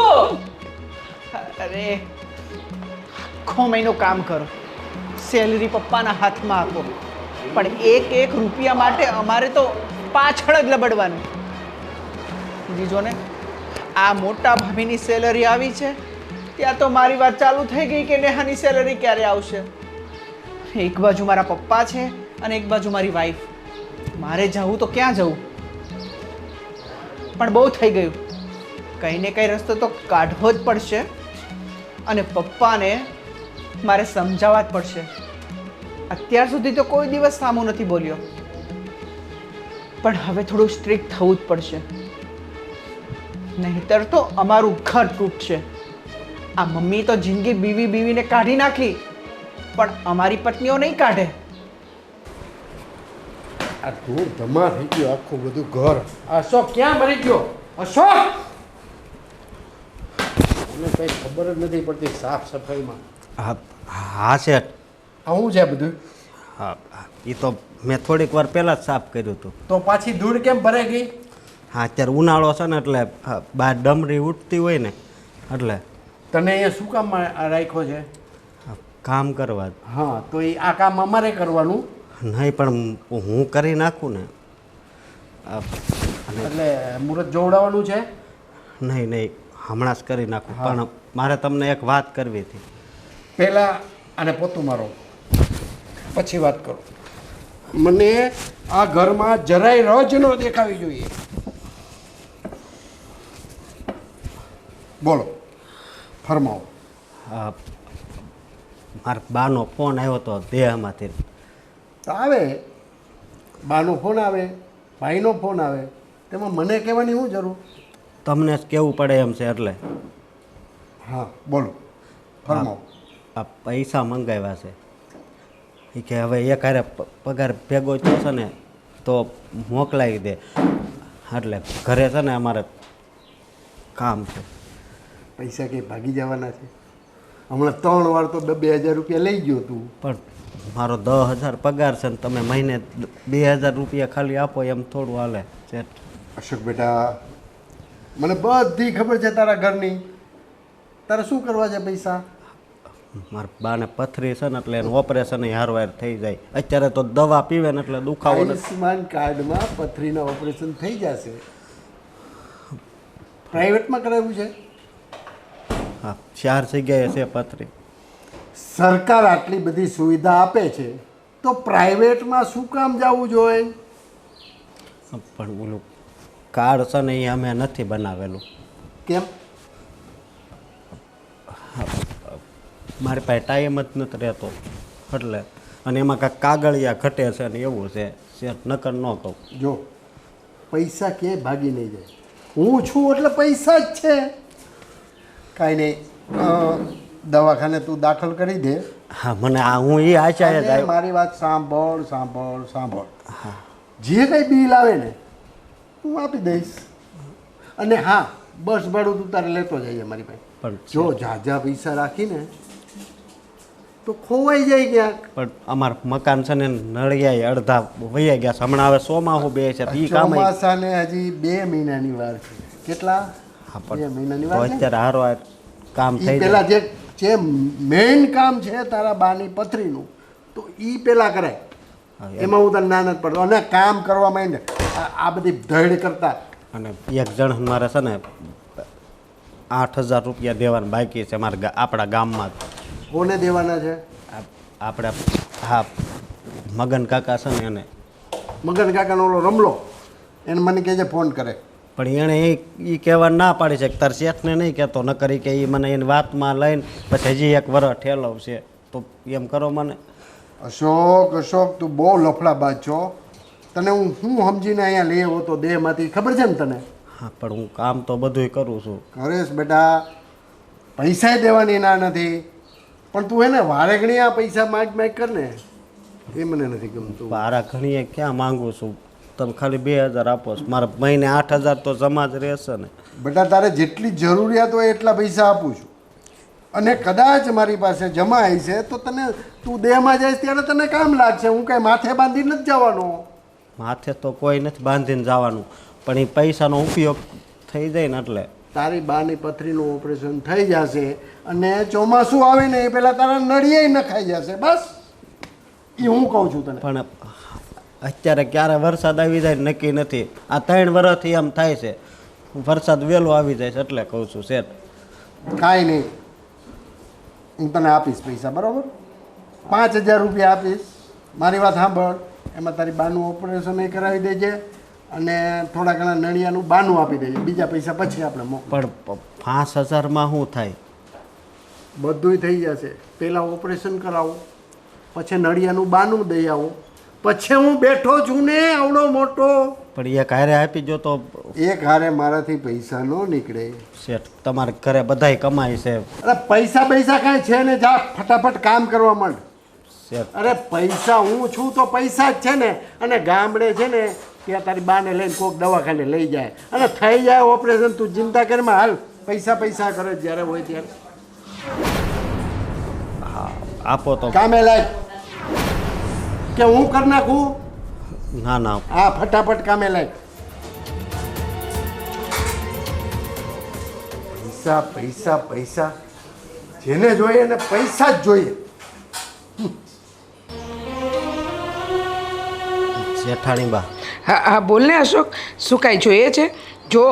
અરે આખો મહિનો કામ કરો, સેલરી પપ્પાના હાથમાં આપો, પણ એક રૂપિયા માટે અમારે તો પાછળ જ લબડવાનું. બીજો ને આ મોટા ભાભીની સેલરી આવી છે ત્યાં તો મારી વાત ચાલુ થઈ ગઈ કે નેહાની સેલરી ક્યારે આવશે. એક બાજુ મારા પપ્પા છે અને એક બાજુ મારી વાઈફ. મારે જવું તો ક્યાં જવું? પણ બહુ થઈ ગયું. કંઈ ને કંઈ રસ્તો તો કાઢવો જ પડશે અને પપ્પાને મારે સમજાવવા જ પડશે. અત્યાર સુધી તો કોઈ દિવસ સામું નથી બોલ્યો, પણ હવે થોડું સ્ટ્રિક્ટ થવું જ પડશે, નહીંતર તો અમારું ઘર તૂટશે. આ મમ્મી તો જિંદગી બીવીને કાઢી નાખી, પણ અમારી પત્નીઓ નહીં કાઢે. આ ધૂળ ધમા થઈ ગયો આખું બધું ઘર. અશોક ક્યાં મરી ગયો? અશોક, મને કંઈ ખબર જ નથી પડતી સાફ સફાઈમાં. હા શેઠ. આ શું છે બધું? હા, એ તો મેં થોડીક વાર પહેલાં જ સાફ કર્યું હતું. તો પાછી ધૂળ કેમ ભરાઈ ગઈ? હા, અત્યારે ઉનાળો છે ને એટલે બહાર ડમરી ઉઠતી હોય ને એટલે. તને અહીંયા શું કામ રાખ્યો છે? કામ કરવા. હા, તો એ આ કામ અમારે કરવાનું? નહીં, પણ હું કરી નાખું ને. એટલે મુહૂર્ત જોવડાવવાનું છે? નહીં, હમણાં જ કરી નાખું. પણ મારે તમને એક વાત કરવી હતી. પહેલાં આને પોતું મારો, પછી વાત કરો. મને આ ઘરમાં જરાય રજ ન દેખાવી જોઈએ. બોલો, ફરમાવો. મારા બાનો ફોન આવ્યો હતો દેહમાંથી. આવે, બાનો ફોન આવે, ભાઈનો ફોન આવે, તેમાં મને કહેવાની શું જરૂર? તમને જ કહેવું પડે એમ છે એટલે. હા બોલો ફરમાવો. આ પૈસા મંગાવ્યા છે એ કે હવે એક હારે પગાર ભેગો થયો છે ને તો મોકલાવી દે, એટલે ઘરે છે ને અમારે કામ છે. પૈસા કંઈ ભાગી જવાના છે? હમણાં 3 વાર તો 2,000 રૂપિયા લઈ ગયો તું. પણ મારો 10,000 પગાર છે ને તમે મહિને 2,000 રૂપિયા ખાલી આપો એમ થોડું હાલે શેઠ. અશોક બેટા, મને બધી ખબર છે તારા ઘરની. તારે શું કરવા છે પૈસા? મારા બાને પથરી છે ને એટલે એનું ઓપરેશન હારવાર થઈ જાય. અત્યારે તો દવા પીવે ને એટલે દુખાવો નથી. આયુષ્યમાન કાર્ડમાં પથરીના ઓપરેશન થઈ જશે. પ્રાઇવેટમાં કરાવ્યું છે? હા, 4 જગ્યાએ છે પથરી. સરકાર આટલી બધી સુવિધા આપે છે તો પ્રાઇવેટમાં શું કામ જવું જોઈએ? પણ ઓલું કાર્ડ છે ને એ અમે નથી બનાવેલું. કેમ? મારી પાસે ટાઈમ જ નથી રહેતો એટલે, અને એમાં કાંઈક કાગળિયા ઘટે છે ને એવું છે શેઠ, નકર ન કહું. જો પૈસા ક્યાંય ભાગી નહીં જાય. હું છું એટલે પૈસા જ છે. કાંઈ નહીં, દવાખાને તું દાખલ કરી દે. હા, મને આ હું એ આશા જ અને આવ્યો. મારી વાત સાંભળ. જે કંઈ બિલ આવે ને હું આપી દઈશ. અને હા, બસ ભાડું તું તારે લેતો જઈએ મારી પાસે. પણ જો ઝાઝા પૈસા રાખીને તો ખોવાઈ જાય ક્યાંક. પણ અમારું મકાન છે ને નળિયા અડધા વૈયા ગયા છે. હમણાં હવે ચોમાસું બે છે એ કામ ચોમાસાને હજી 2 મહિનાની વાર છે. કેટલા? હા, 2 મહિનાની તો વાર છે. અત્યારે હારો કામ થઈ પેલા જાય. જે મેઇન કામ છે તારા બાની પથરીનું, તો ઈ પેલા કરાય. હા, એમાં હું તને ના નથી પડતો. અને કામ કરવા માંડે આ બધી ધડ કરતા. અને એક જણ મારે છે ને 8,000 રૂપિયા દેવાના બાકી છે મારા આપણા ગામમાં જ. કોને દેવાના છે? આપણે હા મગન કાકા છે ને એને. મગન કાકાનો ઓલો રમલો એને મને કહેજે ફોન કરે. પણ એણે એ કહેવા ના પાડી છે કે તાર શેઠને નહીં કહેતો, ન કરી કે એ મને એની વાતમાં લઈને પછી હજી 1 વર્ષ ઠેલવશે. તો એમ કરો મને. અશોક તું બહુ લફડાબાજ છો. તને હું સમજીને અહીંયા લઈ આવ્યો તો દેહમાંથી, ખબર છે ને તને? હા, પણ હું કામ તો બધુંય કરું છું. કરેશ બેટા, પૈસાય દેવાની ના નથી, પણ તું એને વારે ઘણી આ પૈસા માગ કર ને, એ મને નથી ગમતું. મારા ઘણીએ ક્યાં માંગુ છું? તમે ખાલી 2,000 આપો છો, મારા મહિને 8,000 તો જમા જ રહેશે ને. બેટા તારે જેટલી જરૂરિયાત હોય એટલા પૈસા આપું છું. અને કદાચ મારી પાસે જમાય છે તો તને, તું દેહમાં જઈશ ત્યારે તને કામ લાગશે. હું કાંઈ માથે બાંધી નથી જવાનો. માથે તો કોઈ નથી બાંધીને જવાનું, પણ એ પૈસાનો ઉપયોગ થઈ જાય ને એટલે. તારી બાની પથરીનું ઓપરેશન થઈ જશે અને ચોમાસું આવે ને એ પહેલાં તારા નળિયે નખાઈ જશે. બસ એ હું કહું છું તને. પણ અત્યારે ક્યારે વરસાદ આવી જાય નક્કી નથી. આ 3 વર્ષથી એમ થાય છે, વરસાદ વહેલો આવી જાય છે એટલે કહું છું શેઠ. કાંઈ નહીં, હું તને આપીશ પૈસા, બરાબર? 5,000 રૂપિયા આપીશ. મારી વાત સાંભળ, એમાં તારી બાનું ઓપરેશન એ કરાવી દેજે અને થોડા ઘણા નળિયાનું બાનું આપી દેજે. બીજા પૈસા પછી આપણે મોકલો. પણ 5,000માં શું થાય? બધુંય થઈ જશે. પહેલાં ઓપરેશન કરાવો, પછી નળિયાનું બાનું દઈ આવો, પછી હું બેઠો છું ને આવડો મોટો. પણ એક હારે આપી જો તો. એક હારે મારાથી પૈસા ન નીકળે શેઠ, તમારે ઘરે બધાય કમાય છે. અરે પૈસા કાંઈ છે ને, જા ફટાફટ કામ કરવા માંડ. શેઠ, અરે પૈસા હું છું તો પૈસા જ છે ને. અને ગામડે છે ને ત્યાં તારી બાને લઈને કોઈક દવાખાને લઈ જાય અને થઈ જાય ઓપરેશન. તું ચિંતા કરીમાં હાલ, પૈસા કરે જ્યારે હોય ત્યારે. હા આપો તો. કામે લાય કે હું કરી નાખું? ના હા, ફટાફટ કામે લાય. પૈસા જેને જોઈએ એને પૈસા જ જોઈએ. શેઠાણી બા. હા બોલ ને અશોક, શું કાંઈ જોઈએ છે? જો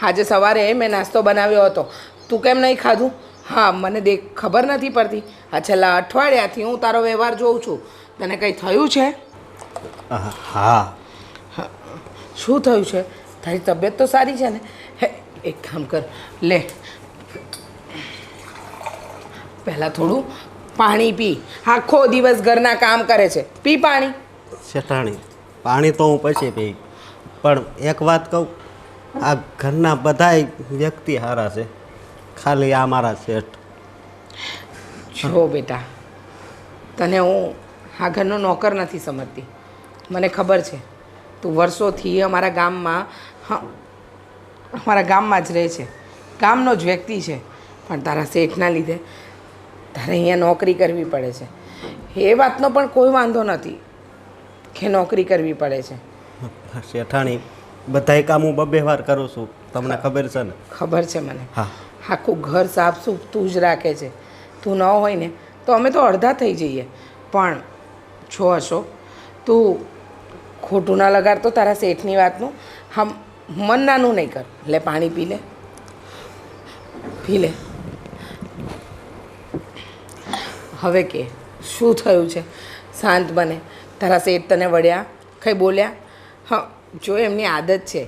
આજે સવારે મેં નાસ્તો બનાવ્યો હતો, તું કેમ નહીં ખાધું? હા, મને ખબર નથી પડતી. આ છેલ્લા અઠવાડિયાથી હું તારો વ્યવહાર જોઉં છું. તને કંઈ થયું છે? હા. શું થયું છે? તારી તબિયત તો સારી છે ને? એક કામ કર, લે પહેલાં થોડું પાણી પી. આખો દિવસ ઘરના કામ કરે છે, પી પાણી. શેઠાણી, પાણી તો હું પછી પી, પણ એક વાત કહું, આ ઘરના બધાય વ્યક્તિ સારા છે, ખાલી આ મારા શેઠ. જો બેટા, તને હું આ ઘરનો નોકર નથી સમજતી. મને ખબર છે તું વર્ષોથી અમારા ગામમાં જ રહે છે, ગામનો જ વ્યક્તિ છે, પણ તારા શેઠના લીધે તારે અહીંયા નોકરી કરવી પડે છે. એ વાતનો પણ કોઈ વાંધો નથી કે નોકરી કરવી પડે છે. શેઠાણી, બધાય કામ હું બબે વાર કરું છું, તમને ખબર છે ને? ખબર છે મને. હા. આખું ઘર સાફ સૂફ તું જ રાખે છે. તું ન હોય ને તો અમે તો અડધા થઈ જઈએ. પણ જો અશોક, તું ખોટું ના લગાડતો તારા શેઠની વાતનું. હમ મન નાનું નહીં કર. લે પાણી પી લે, પી લે. હવે કે શું થયું છે? શાંત બને. તારા શેઠ તને વળ્યા, કંઈ બોલ્યા? હા, જો એમની આદત છે,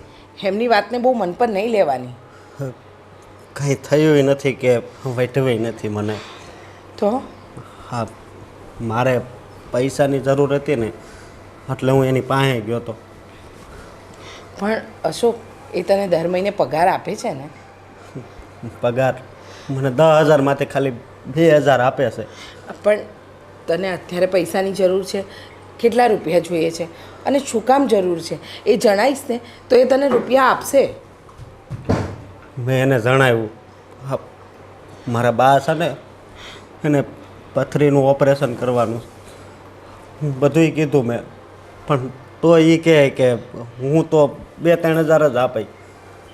એમની વાતને બહુ મન પર નહીં લેવાની. કંઈ થયું નથી કે વૈઠવી નથી મને. તો હા, મારે પૈસાની જરૂર હતી ને એટલે હું એની પાસે ગયો હતો. પણ અશોક, એ તને દર મહિને પગાર આપે છે ને? પગાર મને 10,000માંથી ખાલી 2,000 આપે છે. પણ તને અત્યારે પૈસાની જરૂર છે, કેટલા રૂપિયા જોઈએ છે અને શું કામ જરૂર છે એ જણાવીશ ને તો એ તને રૂપિયા આપશે. મેં એને જણાવ્યું, હા, મારા બા છે ને એને પથરીનું ઓપરેશન કરવાનું, બધુંય કીધું મેં. પણ તો એ કહે કે હું તો 2-3 હજાર જ આપે.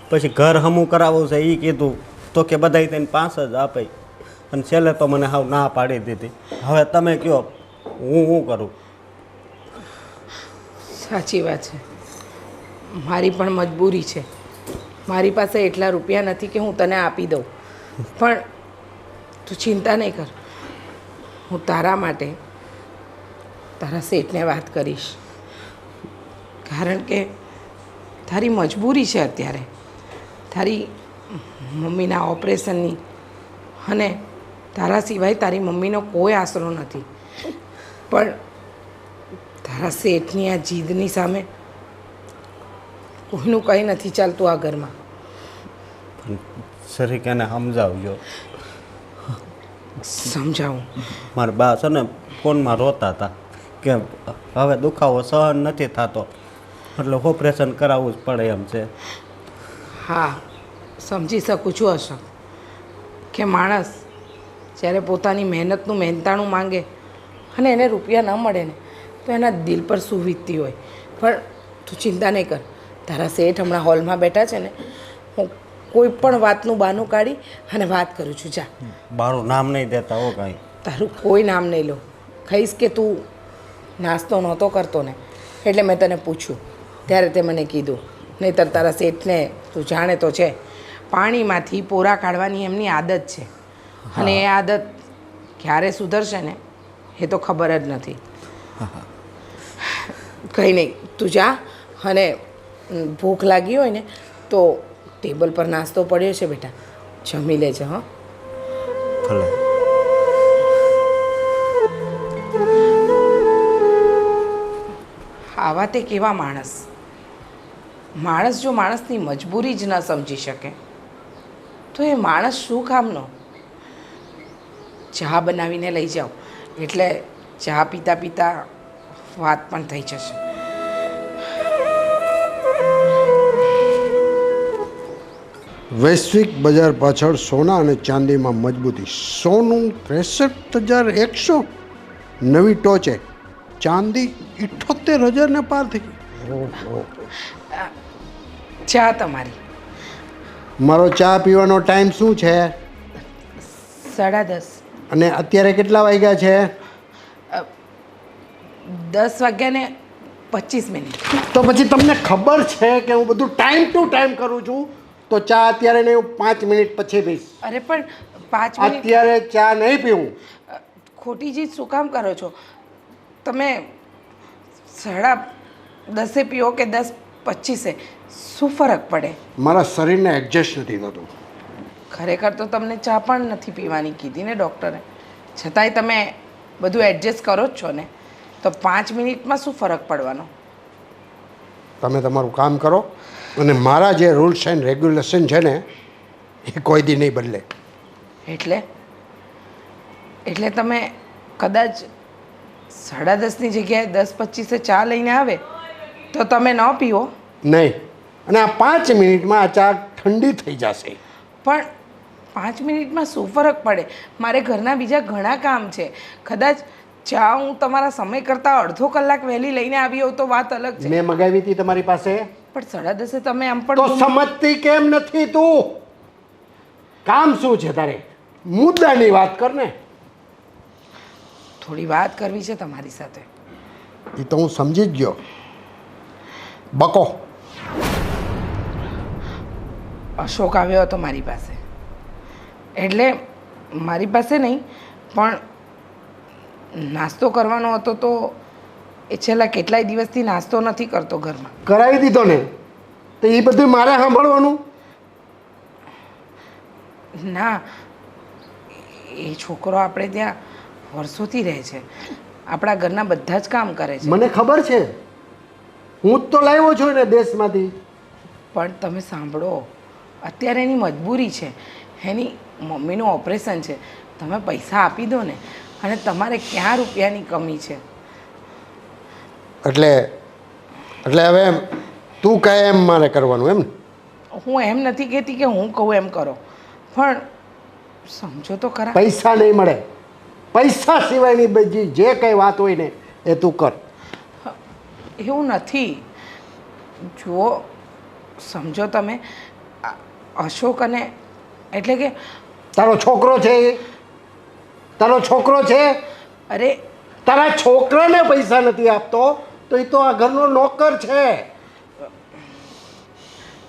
પછી ઘર હમું કરાવવું છે એ કીધું તો કે બધાય તેને 5 જ આપે. અને છેલ્લે તો મને હાવ ના પાડી દીધી. હવે તમે કહો હું શું કરું? સાચી વાત છે, મારી પણ મજબૂરી છે. મારી પાસે એટલા રૂપિયા નથી કે હું તને આપી દઉં. પણ તું ચિંતા નહીં કર, હું તારા માટે તારા શેઠને વાત કરીશ. કારણ કે તારી મજબૂરી છે અત્યારે, તારી મમ્મીના ઓપરેશનની, અને તારા સિવાય તારી મમ્મીનો કોઈ આશરો નથી. પણ તારા શેઠની આ જીદની સામે કોઈનું કંઈ નથી ચાલતું આ ઘરમાં. પણ સરીક એને સમજાવજો. સમજાવું? મારા બા છે ને ફોનમાં રોતા હતા કે હવે દુખાવો સહન નથી થતો એટલે ઓપરેશન કરાવવું જ પડે એમ છે. હા, સમજી શકું છું અશોક કે માણસ જ્યારે પોતાની મહેનતનું મહેનતાણું માંગે અને એને રૂપિયા ન મળે ને તો એના દિલ પર શું વીતતી હોય. પણ તું ચિંતા નહીં કર, તારા શેઠ હમણાં હોલમાં બેઠા છે ને, હું કોઈ પણ વાતનું બહાનું કાઢી અને વાત કરું છું. જા. મારું નામ નહીં દેતા હો કાંઈ. તારું કોઈ નામ નહીં લો. કહીશ કે તું નાસ્તો નહોતો કરતો ને એટલે મેં તને પૂછ્યું ત્યારે તે મને કીધું. નહીંતર તારા શેઠને તું જાણે તો છે, પાણીમાંથી પોરા કાઢવાની એમની આદત છે. અને એ આદત ક્યારે સુધરશે ને એ તો ખબર જ નથી. કંઈ નહીં, તું જા. અને ભૂખ લાગી હોય ને તો ટેબલ પર નાસ્તો પડ્યો છે બેટા, જમી લેજે. હં, ભલે. આવા તે કેવા માણસ. માણસ જો માણસની મજબૂરી જ ન સમજી શકે તો એ માણસ શું કામનો? ચા બનાવીને લઈ જાઓ એટલે ચા પીતા પીતા વાત પણ થઈ જશે. વૈશ્વિક બજાર પાછળ સોના અને ચાંદીમાં મજબૂતી. સોનું 63,100, નવી ટોચે. ચાંદી 78,000 ને પાર થઈ ગઈ. ચા તમારી. મારો ચા પીવાનો ટાઈમ શું છે? 10:30. અને અત્યારે કેટલા વાગ્યા છે? 10:25. તો પછી તમને ખબર છે કે હું બધું ટાઈમ ટુ ટાઈમ કરું છું, તો ચા અત્યારે નહીં, હું 5 મિનિટ પછી પીશ. અરે પણ 5 મિનિટ અત્યારે ચા નહીં પીવું. ખોટી ચીજ શું કામ કરો છો તમે? 10:30 પીઓ કે 10:25, શું ફરક પડે? મારા શરીરને એડજસ્ટ નથી થતું. ખરેખર તો તમને ચા પણ નથી પીવાની કીધી ને ડૉક્ટરે, છતાંય તમે બધું એડજસ્ટ કરો જ છો ને, તો 5 મિનિટમાં શું ફરક પડવાનો? તમે તમારું કામ કરો અને મારા જે રૂલ્સ એન્ડ રેગ્યુલેશન છે ને એ કોઈ દી નહીં બદલે. એટલે તમે કદાચ 10:30ની જગ્યાએ 10:25 ચા લઈને આવે તો તમે ન પીવો? નહીં, અને આ 5 મિનિટમાં આ ચા ઠંડી થઈ જશે. પણ 5 મિનિટમાં શું ફરક પડે? મારે ઘરના બીજા ઘણા કામ છે. કદાચ ચા હું તમારા સમય કરતાં અડધો કલાક વહેલી લઈને આવી હોઉં તો વાત અલગ છે. મેં મગાવી હતી તમારી પાસે, પણ 10:30 તમે આમ તો પણ સમજતી કેમ નથી તું? કામ શું છે તારે? મુદ્દાની વાત કર ને. થોડી વાત કરવી છે તમારી સાથે. એ તો હું સમજી જ ગયો. બકો. અશોક આવ્યો હતો મારી પાસે. એટલે મારી પાસે નહીં, પણ નાસ્તો કરવાનો હતો તો એ છેલ્લા કેટલાય દિવસથી નાસ્તો નથી કરતો ઘરમાં. કરાવી દીધો ને, તો એ બધું મારે સાંભળવાનું? ના, એ છોકરો આપણે ત્યાં વર્ષોથી રહે છે, આપણા ઘરના બધા જ કામ કરે છે. મને ખબર છે, હું જ તો લાવ્યો છું ને દેશમાંથી. પણ તમે સાંભળો, અત્યારે એની મજબૂરી છે, એની મમ્મીનું ઓપરેશન છે. તમે પૈસા આપી દો ને, અને તમારે ક્યાં રૂપિયાની કમી છે? એટલે હવે તું કહે એમ મારે કરવાનું એમ ને? હું એમ નથી કહેતી કે હું કહું એમ કરો, પણ સમજો તો ખરા. પૈસા નહીં મળે. પૈસા સિવાયની બધી જે કંઈ વાત હોય ને એ તું કર. એવું નથી. જુઓ, સમજો તમે, અશોક અને એટલે કે તારો છોકરો છે એ? તારો છોકરો છે? અરે તારા છોકરાને પૈસા નથી આપતો તો એ તો આ ઘરનો નોકર છે.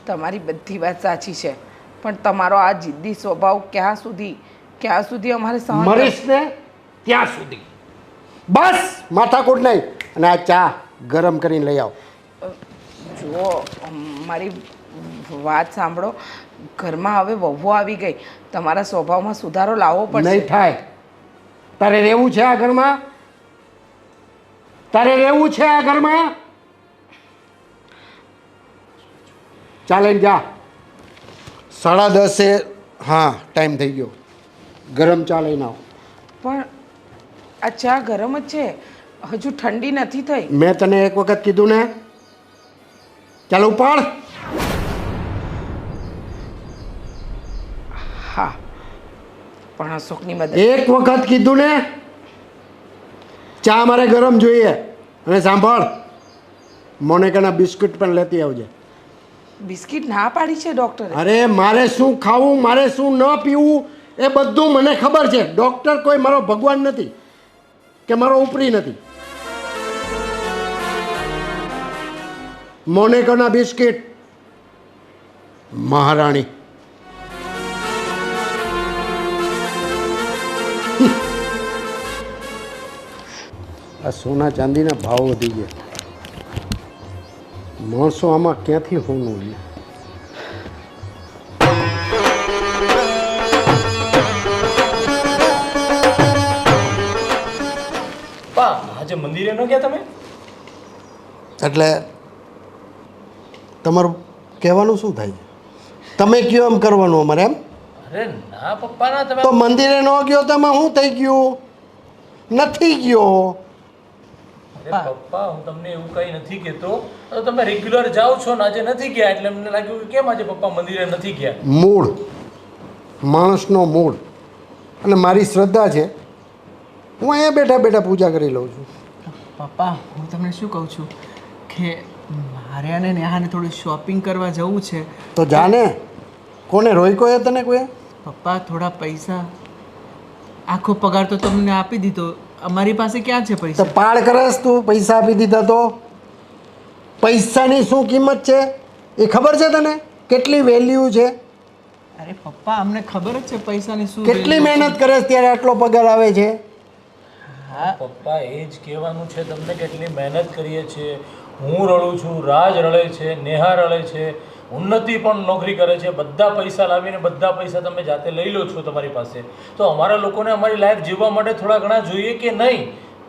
તમારી બધી વાત સાચી છે, પણ તમારો આ જિદ્દી સ્વભાવ ક્યાં સુધી અમારે સહન મરીશ ને ત્યાં સુધી. બસ માથાકૂટ નહીં. અને આ ચા ગરમ કરીને લઈ આવ. જુઓ, મારી વાત સાંભળો. ઘરમાં હવે વહુ આવી ગઈ, તમારા સ્વભાવમાં સુધારો લાવવો પડશે. નહીં થાય. તારે રહેવું છે આ ઘરમાં? તારે રહેવું છે આ ઘરમાં? ચાલે જા. 10:30 હા ટાઈમ થઈ ગયો. ગરમ ચા લઈને આવ. પણ આ ચા ગરમ જ છે, હજુ ઠંડી નથી થઈ. મેં તને એક વખત કીધું ને. ચાલ ઉપાડ. હા, પણ અશોકની મદદ. એક વખત કીધું ને. ચા મારે ગરમ જોઈએ. અને સાંભળ, મોનેકાના બિસ્કિટ પણ લેતી આવજે. બિસ્કિટ ના પાડી છે ડૉક્ટરે. અરે મારે શું ખાવું, મારે શું ન પીવું એ બધું મને ખબર છે. ડૉક્ટર કોઈ મારો ભગવાન નથી કે મારો ઉપરી નથી. મોનેકાના બિસ્કિટ મહારાણી. આ સોના ચાંદીના ભાવ વધી ગયા. માણસો આમાં ક્યાંથી હોનું છે? આજે મંદિરે ન ગયા તમે? એટલે તમારું કહેવાનું શું થાય? તમે કયો એમ કરવાનું અમારે એમ? અરે ના પપ્પા ના, તમે તો મંદિરે ન ગયો તો એમાં શું થઈ ગયું? નથી ગયો. અરે પપ્પા, હું તમને એવું કંઈ નથી કહેતો. તો તમે રેગ્યુલર જાઓ છો ને, આજે નથી ગયા એટલે મને લાગ્યું કે કેમ આજે પપ્પા મંદિરે નથી ગયા. મૂળ, માણસનો મૂળ. અને મારી શ્રદ્ધા છે, હું અહીંયા બેઠા બેઠા પૂજા કરી લઉં છું. પપ્પા, હું તમને શું કહું છું કે મારે અને નેહાને થોડું શોપિંગ કરવા જવું છે. તો જાને. કોને રોક્યો એ તને કોઈ? પપ્પા, થોડા પૈસા. આખો પગાર તો તમને આપી દીધો, અમારી પાસે ક્યાં છે તો પૈસા? પાડ કરસ તું? પૈસા આપી દીધા તો? પૈસાની શું કિંમત છે એ ખબર છે તને? કેટલી વેલ્યુ છે? અરે પપ્પા, અમને ખબર જ છે પૈસાની શું કેટલી value છે. મહેનત કરે ત્યારે આટલો પગાર આવે છે? પપ્પા, એ જ કહેવાનું છે તમને, કેટલી મહેનત કરીએ છીએ. હું રડું છું, રાજ રડે છે, નેહા રડે છે, ઉન્નતિ પણ નોકરી કરે છે. બધા પૈસા લાવીને બધા પૈસા તમે જાતે લઈ લો છો તમારી પાસે. તો અમારા લોકોને અમારી લાઈફ જીવવા માટે થોડા ઘણા જોઈએ કે નહીં?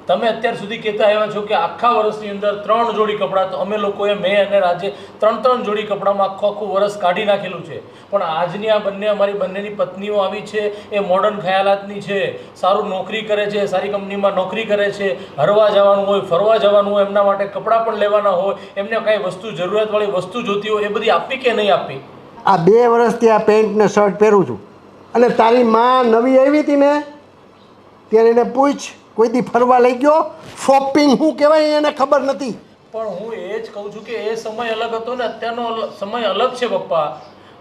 તમે અત્યાર સુધી કહેતા આવ્યા છો કે આખા વર્ષની અંદર 3 જોડી કપડાં, તો અમે લોકોએ મેં અને રાજે 3 જોડી કપડામાં આખું વર્ષ કાઢી નાખેલું છે. પણ આજની આ બંને અમારી બંનેની પત્નીઓ આવી છે, એ મોડર્ન ખ્યાલાતની છે, સારું નોકરી કરે છે, સારી કંપનીમાં નોકરી કરે છે, હરવા જવાનું હોય, ફરવા જવાનું હોય, એમના માટે કપડાં પણ લેવાના હોય, એમને કાંઈ વસ્તુ જરૂરિયાતવાળી વસ્તુ જોતી હોય, એ બધી આપી કે નહીં આપી? આ 2 વર્ષથી આ પેન્ટ ને શર્ટ પહેરું છું, અને તારી માં નવી આવી હતી ને ત્યારે એને પૂછ, કોઈ દી ફરવા લઈ ગયો? શોપિંગ શું કહેવાય એને ખબર નથી. પણ હું એ જ કહું છું કે એ સમય અલગ હતો ને અત્યારનો સમય અલગ છે પપ્પા.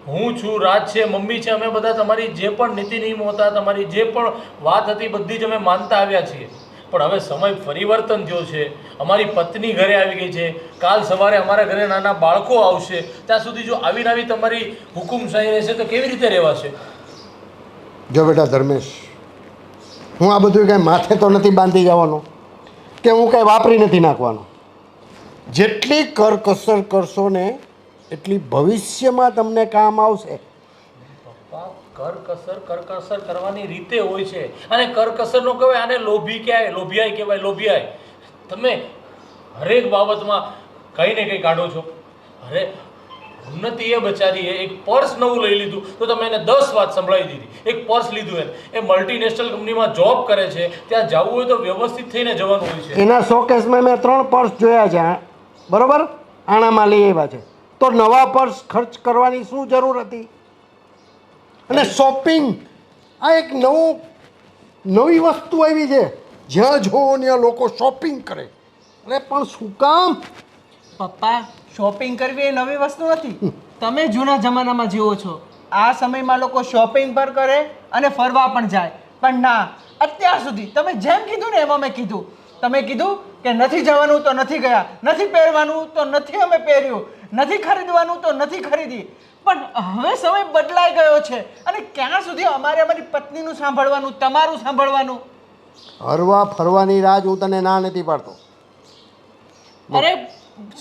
હું છું, રાજ છે, મમ્મી છે, અમે બધા તમારી જે પણ નીતિ નિયમો હતા, તમારી જે પણ વાત હતી, બધી જ અમે માનતા આવ્યા છીએ. પણ હવે સમય પરિવર્તન થયો છે. અમારી પત્ની ઘરે આવી ગઈ છે, કાલ સવારે અમારા ઘરે નાના બાળકો આવશે, ત્યાં સુધી જો આવીને આવી તમારી હુકુમશાહી રહેશે તો કેવી રીતે રહેવાશે? જો બેટા ધર્મેશ, હું આ બધું કાંઈ માથે તો નથી બાંધી જવાનો કે હું કાંઈ વાપરી નથી નાખવાનો. જેટલી કરકસર કરશો ને એટલી ભવિષ્યમાં તમને કામ આવશે. પપ્પા, કરકસર કરવાની રીતે હોય છે, અને કરકસર નો કહેવાય, આને લોભી કહેવાય, લોભિયાઈ કહેવાય, લોભિયાઈ. તમે હરેક બાબતમાં કંઈ ને કંઈ કાઢો છો. અરે ઉન્નતિ એ બચારીએ એક પર્સ નવું લઈ લીધું તો તમે એને 10 વાત સંભળાવી દીધી. એક પર્સ લીધું, એ મલ્ટીનેશનલ કંપનીમાં જોબ કરે છે, ત્યાં જવું હોય તો વ્યવસ્થિત થઈને જવાનું હોય છે. એના શોકેસમાં મેં 3 પર્સ જોયા છે, બરોબર, આણામાં લઈ આવ્યા છે, તો નવા પર્સ ખર્ચ કરવાની શું જરૂર હતી? અને શોપિંગ આ એક નવી વસ્તુ આવી છે, જ્યાં જોવો ત્યાં લોકો શોપિંગ કરે. અરે પણ શું કામ? પપ્પા, શોપિંગ કરવી એ નવી વસ્તુ નથી. તમે જૂના જમાનામાં જીવો છો. આ સમયમાં લોકો શોપિંગ પર કરે અને ફરવા પણ જાય. પણ ના, અત્યાર સુધી તમે જેમ કીધું ને એમ અમે કીધું. તમે કીધું કે નથી જવાનું તો નથી ગયા, નથી પહેરવાનું તો નથી અમે પહેર્યું, નથી ખરીદવાનું તો નથી ખરીદી. પણ હવે સમય બદલાઈ ગયો છે, અને ક્યાં સુધી અમારે અમારી પત્નીનું સાંભળવાનું, તમારું સાંભળવાનું? હરવા ફરવાની રાજ હું તને ના નથી પાડતો. અરે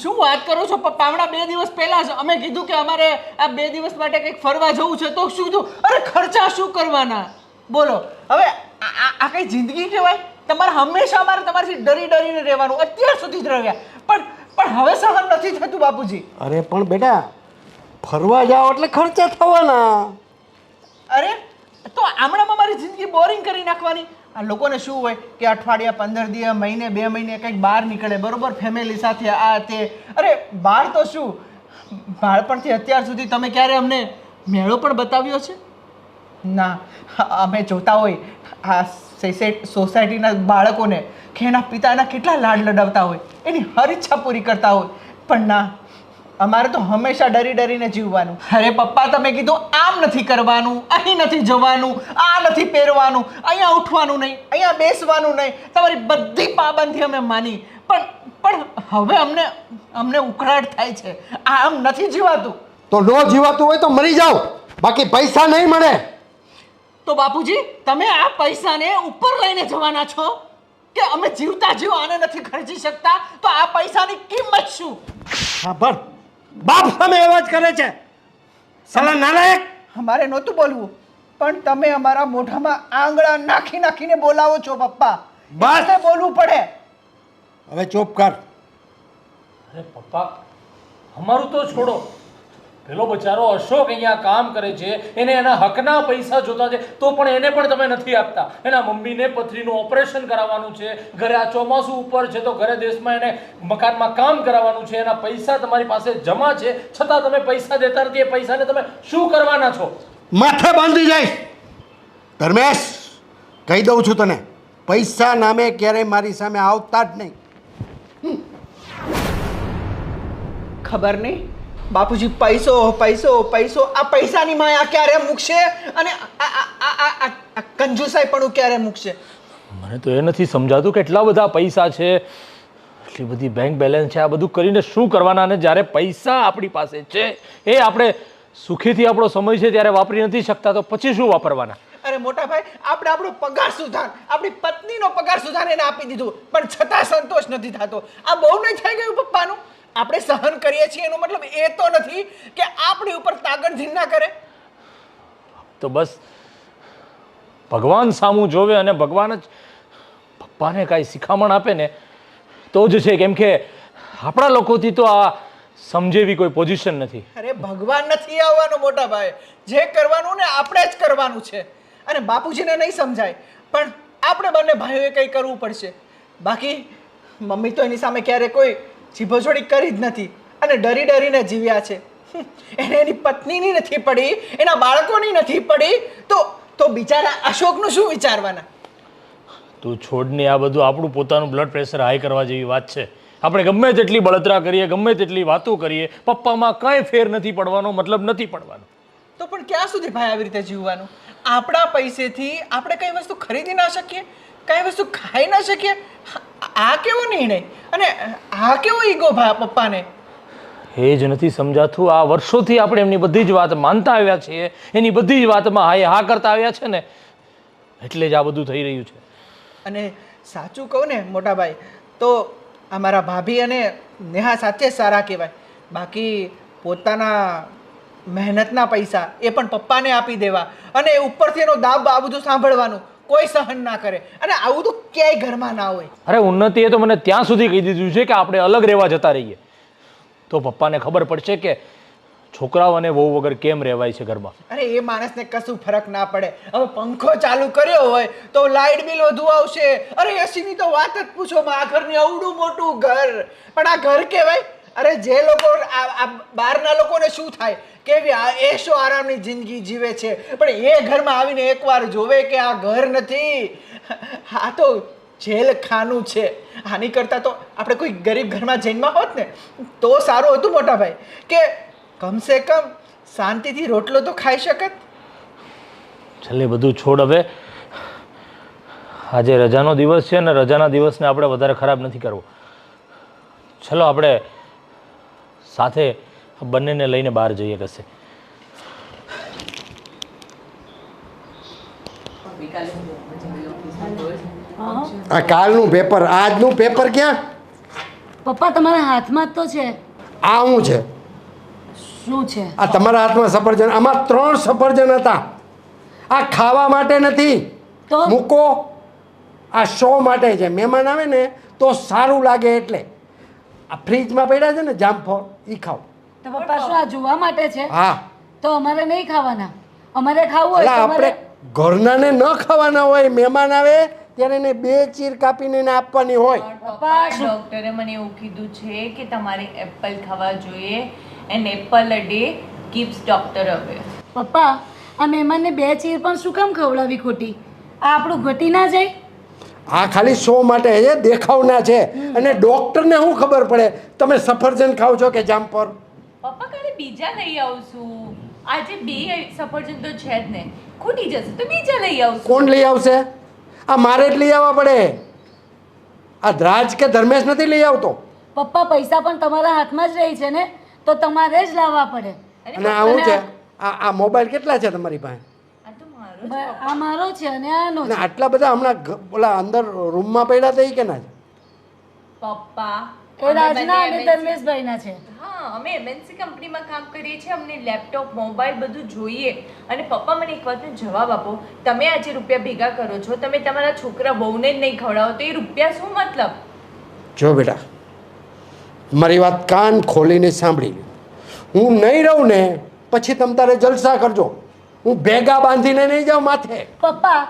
શું વાત કરો છો પપ્પા? હમણાં 2 દિવસ પહેલા જ અમે કીધું કે અમારે આ 2 દિવસ માટે કંઈક ફરવા જવું છે, તો શું થયું? અરે ખર્ચા શું કરવાના? બોલો હવે આ કઈ જિંદગી કહેવાય? તમારે હંમેશા અમારે તમારાથી ડરીને રહેવાનું, અત્યાર સુધી જ રહ્યા, પણ હવે સહન નથી થતું બાપુજી. અરે પણ બેટા, ફરવા જાઓ એટલે ખર્ચા થવાના. અરે તો હમણાં અમારી જિંદગી બોરિંગ કરી નાખવાની? આ લોકોને શું હોય કે અઠવાડિયા, 15 દિવસ, મહિને, 2 મહિને કંઈક બહાર નીકળે, બરોબર, ફેમિલી સાથે, આ તે. અરે બહાર તો શું, બાળપણથી અત્યાર સુધી તમે ક્યારે અમને મેળો પણ બતાવ્યો છે? ના. અમે જોતા હોય આ સોસાયટીના બાળકોને કે એના પિતાના કેટલા લાડ લડાવતા હોય, એની હર ઈચ્છા પૂરી કરતા હોય, પણ ના, અમારે તો હંમેશા ડરીને જીવવાનું. અરે પપ્પા, તમે કીધું આમ નથી કરવાનું, અહીં નથી જવાનું, આ નથી પહેરવાનું, અહીંયા ઉઠવાનું નહીં, અહીંયા બેસવાનું નહીં, તમારી બધી પાબંદી અમે માની, પણ હવે અમને ઉકળાટ થાય છે. આમ નથી જીવાતું. તો ન જીવાતું હોય તો મરી જાઓ, બાકી પૈસા નહીં મળે. તો બાપુજી, તમે આ પૈસાને ઉપર લઈને જવાના છો કે અમે જીવતા જીવ આને નથી ખર્ચી શકતા, તો આ પૈસાની કિંમત શું? હા પણ બાપ સામે અવાજ કરે છે, સાલા નાલાયક. અમારે નહોતું બોલવું, પણ તમે અમારા મોઢામાં આંગળા નાખીને બોલાવો છો પપ્પા. બસ બોલવું પડે. હવે ચૂપ કર. અરે પપ્પા, અમારું તો છોડો, પેલો બચારો અશોક અહીંયા કામ કરે છે, એને એના હકના પૈસા જોતા છે, તો પણ એને પણ તમે નથી આપતા. એના મમ્મીને પથરીનું ઓપરેશન કરાવવાનું છે, ઘરે આ ચોમાસું ઉપર છે તો ઘરે દેશમાં એને મકાનમાં કામ કરાવવાનું છે, એના પૈસા તમારી પાસે જમા છે, છતાં તમે પૈસા દેતા નથી. એ પૈસાને તમે શું કરવાના છો? માથે બાંધી જાય. ધર્મેશ, કહી દઉં છું તને, પૈસા નામે ક્યારેય મારી સામે આવતા જ નહીં. ખબર નહીં બાપુજી, પૈસો, આ પૈસાની માયા ક્યારે મૂકશે અને આ કંજુસાઈ પણ ક્યારે મૂકશે? મને તો એ નથી સમજાતું કે એટલા બધા પૈસા છે, એટલી બધી બેંક બેલેન્સ છે, આ બધું કરીને શું કરવાના? અને જ્યારે પૈસા આપણી પાસે છે, એ આપણે સુખીથી આપણો સમય છે ત્યારે વાપરી નથી શકતા, તો પછી શું વાપરવાના? અરે મોટા ભાઈ, આપણે આપણો પગાર સુધાર, આપણી પત્નીનો પગાર સુધાર એને આપી દીધું, પણ છતાં સંતોષ નથી થતો. આ બહુ નહીં થઈ ગયું પપ્પાનું? આપણે સહન કરીએ છીએ એનો મતલબ એ તો નથી કે આપણી ઉપર તાકતધીન ના કરે. તો બસ ભગવાન સામું જોવે અને ભગવાન જ પપ્પાને કાંઈ શિખામણ આપે ને તો જ છે, કેમ કે આપણા લોકોથી તો આ સમજેવી કોઈ પોઝિશન નથી. અરે ભગવાન નથી આવવાનો મોટા ભાઈ, જે કરવાનું ને આપણે જ કરવાનું છે. અને બાપુજીને નહીં સમજાય પણ આપણે બંને ભાઈઓએ કંઈ કરવું પડશે. બાકી મમ્મી તો એની સામે ક્યારે કોઈ જીભોછોડી કરી જ નથી અને ડરી ડરીને જીવ્યા છે. એને એની પત્નીની નથી પડી, એના બાળકોની નથી પડી, તો બિચારા અશોકનું શું વિચારવાના? તું છોડની આ બધું આપણું પોતાનું બ્લડ પ્રેશર હાઈ કરવા જેવી વાત છે. આપણે ગમે તેટલી બળતરા કરીએ, ગમે તેટલી વાતો કરીએ, પપ્પામાં કંઈ ફેર નથી પડવાનો, મતલબ નથી પડવાનો. તો પણ ક્યાં સુધી ભાઈ આવી રીતે જીવવાનું? આપણા પૈસેથી આપણે કઈ વસ્તુ ખરીદી ના શકીએ, કઈ વસ્તુ ખાઈ ના શકીએ? આ કેવો નિર્ણય અને આ કેવો ઈગો પપ્પાને? એ જ નથી સમજાતું. આ વર્ષોથી આપણે એમની બધી જ વાત માનતા આવ્યા છીએ, એની બધી જ વાતમાં હા કરતા આવ્યા છે ને, એટલે જ આ બધું થઈ રહ્યું છે. અને સાચું કહું ને મોટા ભાઈ તો અમારા ભાભી અને નેહા સાથે સારા કહેવાય. બાકી પોતાના મહેનતના પૈસા એ પણ પપ્પાને આપી દેવા અને ઉપરથી એનો દાબ આ બધું સાંભળવાનું કોઈ સહન ના કરે. અને આવું તો ક્યાંય ઘરમાં ના હોય. અરે ઉન્નતિએ તો મને ત્યાં સુધી કહી દીધું છે કે આપણે અલગ રહેવા જતા રહીએ, તો પપ્પાને ખબર પડશે કે છોકરાઓ અને વહુ વગર કેમ રહેવાય છે ઘરમાં. અરે એ માણસને કશું ફરક ના પડે. હવે પંખો ચાલુ કર્યો હોય તો લાઇટ બિલ વધુ આવશે. અરે એસીની તો વાત જ પૂછો. આ ઘરની અવડું મોટું ઘર, પણ આ ઘર કહેવાય? અરે જે લોકો આ બહારના લોકોને શું થાય, કેવી એશો આરામની જિંદગી જીવે છે, પણ એ ઘરમાં આવીને એકવાર જોવે કે આ ઘર નથી, આ તો જેલ ખાનું છે. આની કરતાં તો આપણે કોઈ ગરીબ ઘરમાં જન્મા હોત ને તો સારું હતું મોટા ભાઈ, કે કમસે કમ શાંતિથી રોટલો તો ખાઈ શકત. છેલ્લે બધું છોડ. હવે આજે રજાનો દિવસ છે ને રજાના દિવસને આપણે વધારે ખરાબ નથી કરવો. ચલો આપણે સાથે બંનેને લઈને બહાર જઈએ કશે. આ કાલનું પેપર, આજનું પેપર ક્યાં? પપ્પા તમારા હાથમાં જ તો છે. આ શું છે? શું છે? આ તમારા હાથમાં સફરજન, આમાં 3 સફરજન હતા. આ ખાવા માટે નથી, તો મૂકો. આ શો માટે છે, મહેમાન આવે ને તો સારું લાગે એટલે. આ ફ્રીજમાં પડ્યા છે ને જામફળ, એ ખાઓ. તો પપ્પા શું આ જોવા માટે છે? હા, તો અમારે નહીં ખાવાના. અમારે ખાવું એટલે હોય તો આપણે ઘરનાને ન ખાવાના હોય, મહેમાન આવે ત્યારે એને 2 ચીર કાપીને એને આપવાની હોય. પપ્પા ડોક્ટરે મને એવું કીધું છે કે તમારે એપલ ખાવા જોઈએ, and Apple a day keeps doctor અવે. પપ્પા આ મહેમાનને 2 ચીર પણ શું કામ ખવડાવી ખોટી? આ આપણું ઘટી ના જાય? આ ખાલી શો માટે છે, દેખાવના છે. અને ડોક્ટરને શું ખબર પડે તમે સફરજન ખાવ છો કે જામફળ? પપ્પા કાલે બીજા લઈ આવશું. આજે 2 સફરજન તો છે જ ને, ખૂટી જશે તો બીજા લઈ આવશું. કોણ લઈ આવશે? આ મારે જ લઈ આવવા પડે. આ દ્રાજ કે ધર્મેશ નથી લઈ આવતો. પપ્પા પૈસા પણ તમારા હાથમાં જ રહી છે ને, તો તમારે જ લાવવા પડે. અને આ શું છે? આ મોબાઈલ કેટલા છે તમારી પાસે? આ તો મારો આ મારો છે અને આનો અને છે. આટલા બધા હમણાં ઓલા અંદર રૂમમાં પડ્યા હતા એ કેના છે? પપ્પા એ રાજના અને ધર્મેશભાઈના છે. હા, અમે MNC કંપનીમાં કામ કરીએ છીએ, અમને લેપટોપ મોબાઈલ બધું જોઈએ. અને પપ્પા મને એક વાતનો જવાબ આપો, તમે આજે રૂપિયા ભેગા કરો છો, તમે તમારા છોકરા બહુને જ નહીં ખવડાવો તો એ રૂપિયા શું મતલબ? જો બેટા, મારી વાત કાન ખોલીને સાંભળી લો. હું નહીં રહું ને પછી તમ તારે જલસા કરજો. હું ભેગા બાંધીને નહીં જાઉં માથે. પપ્પા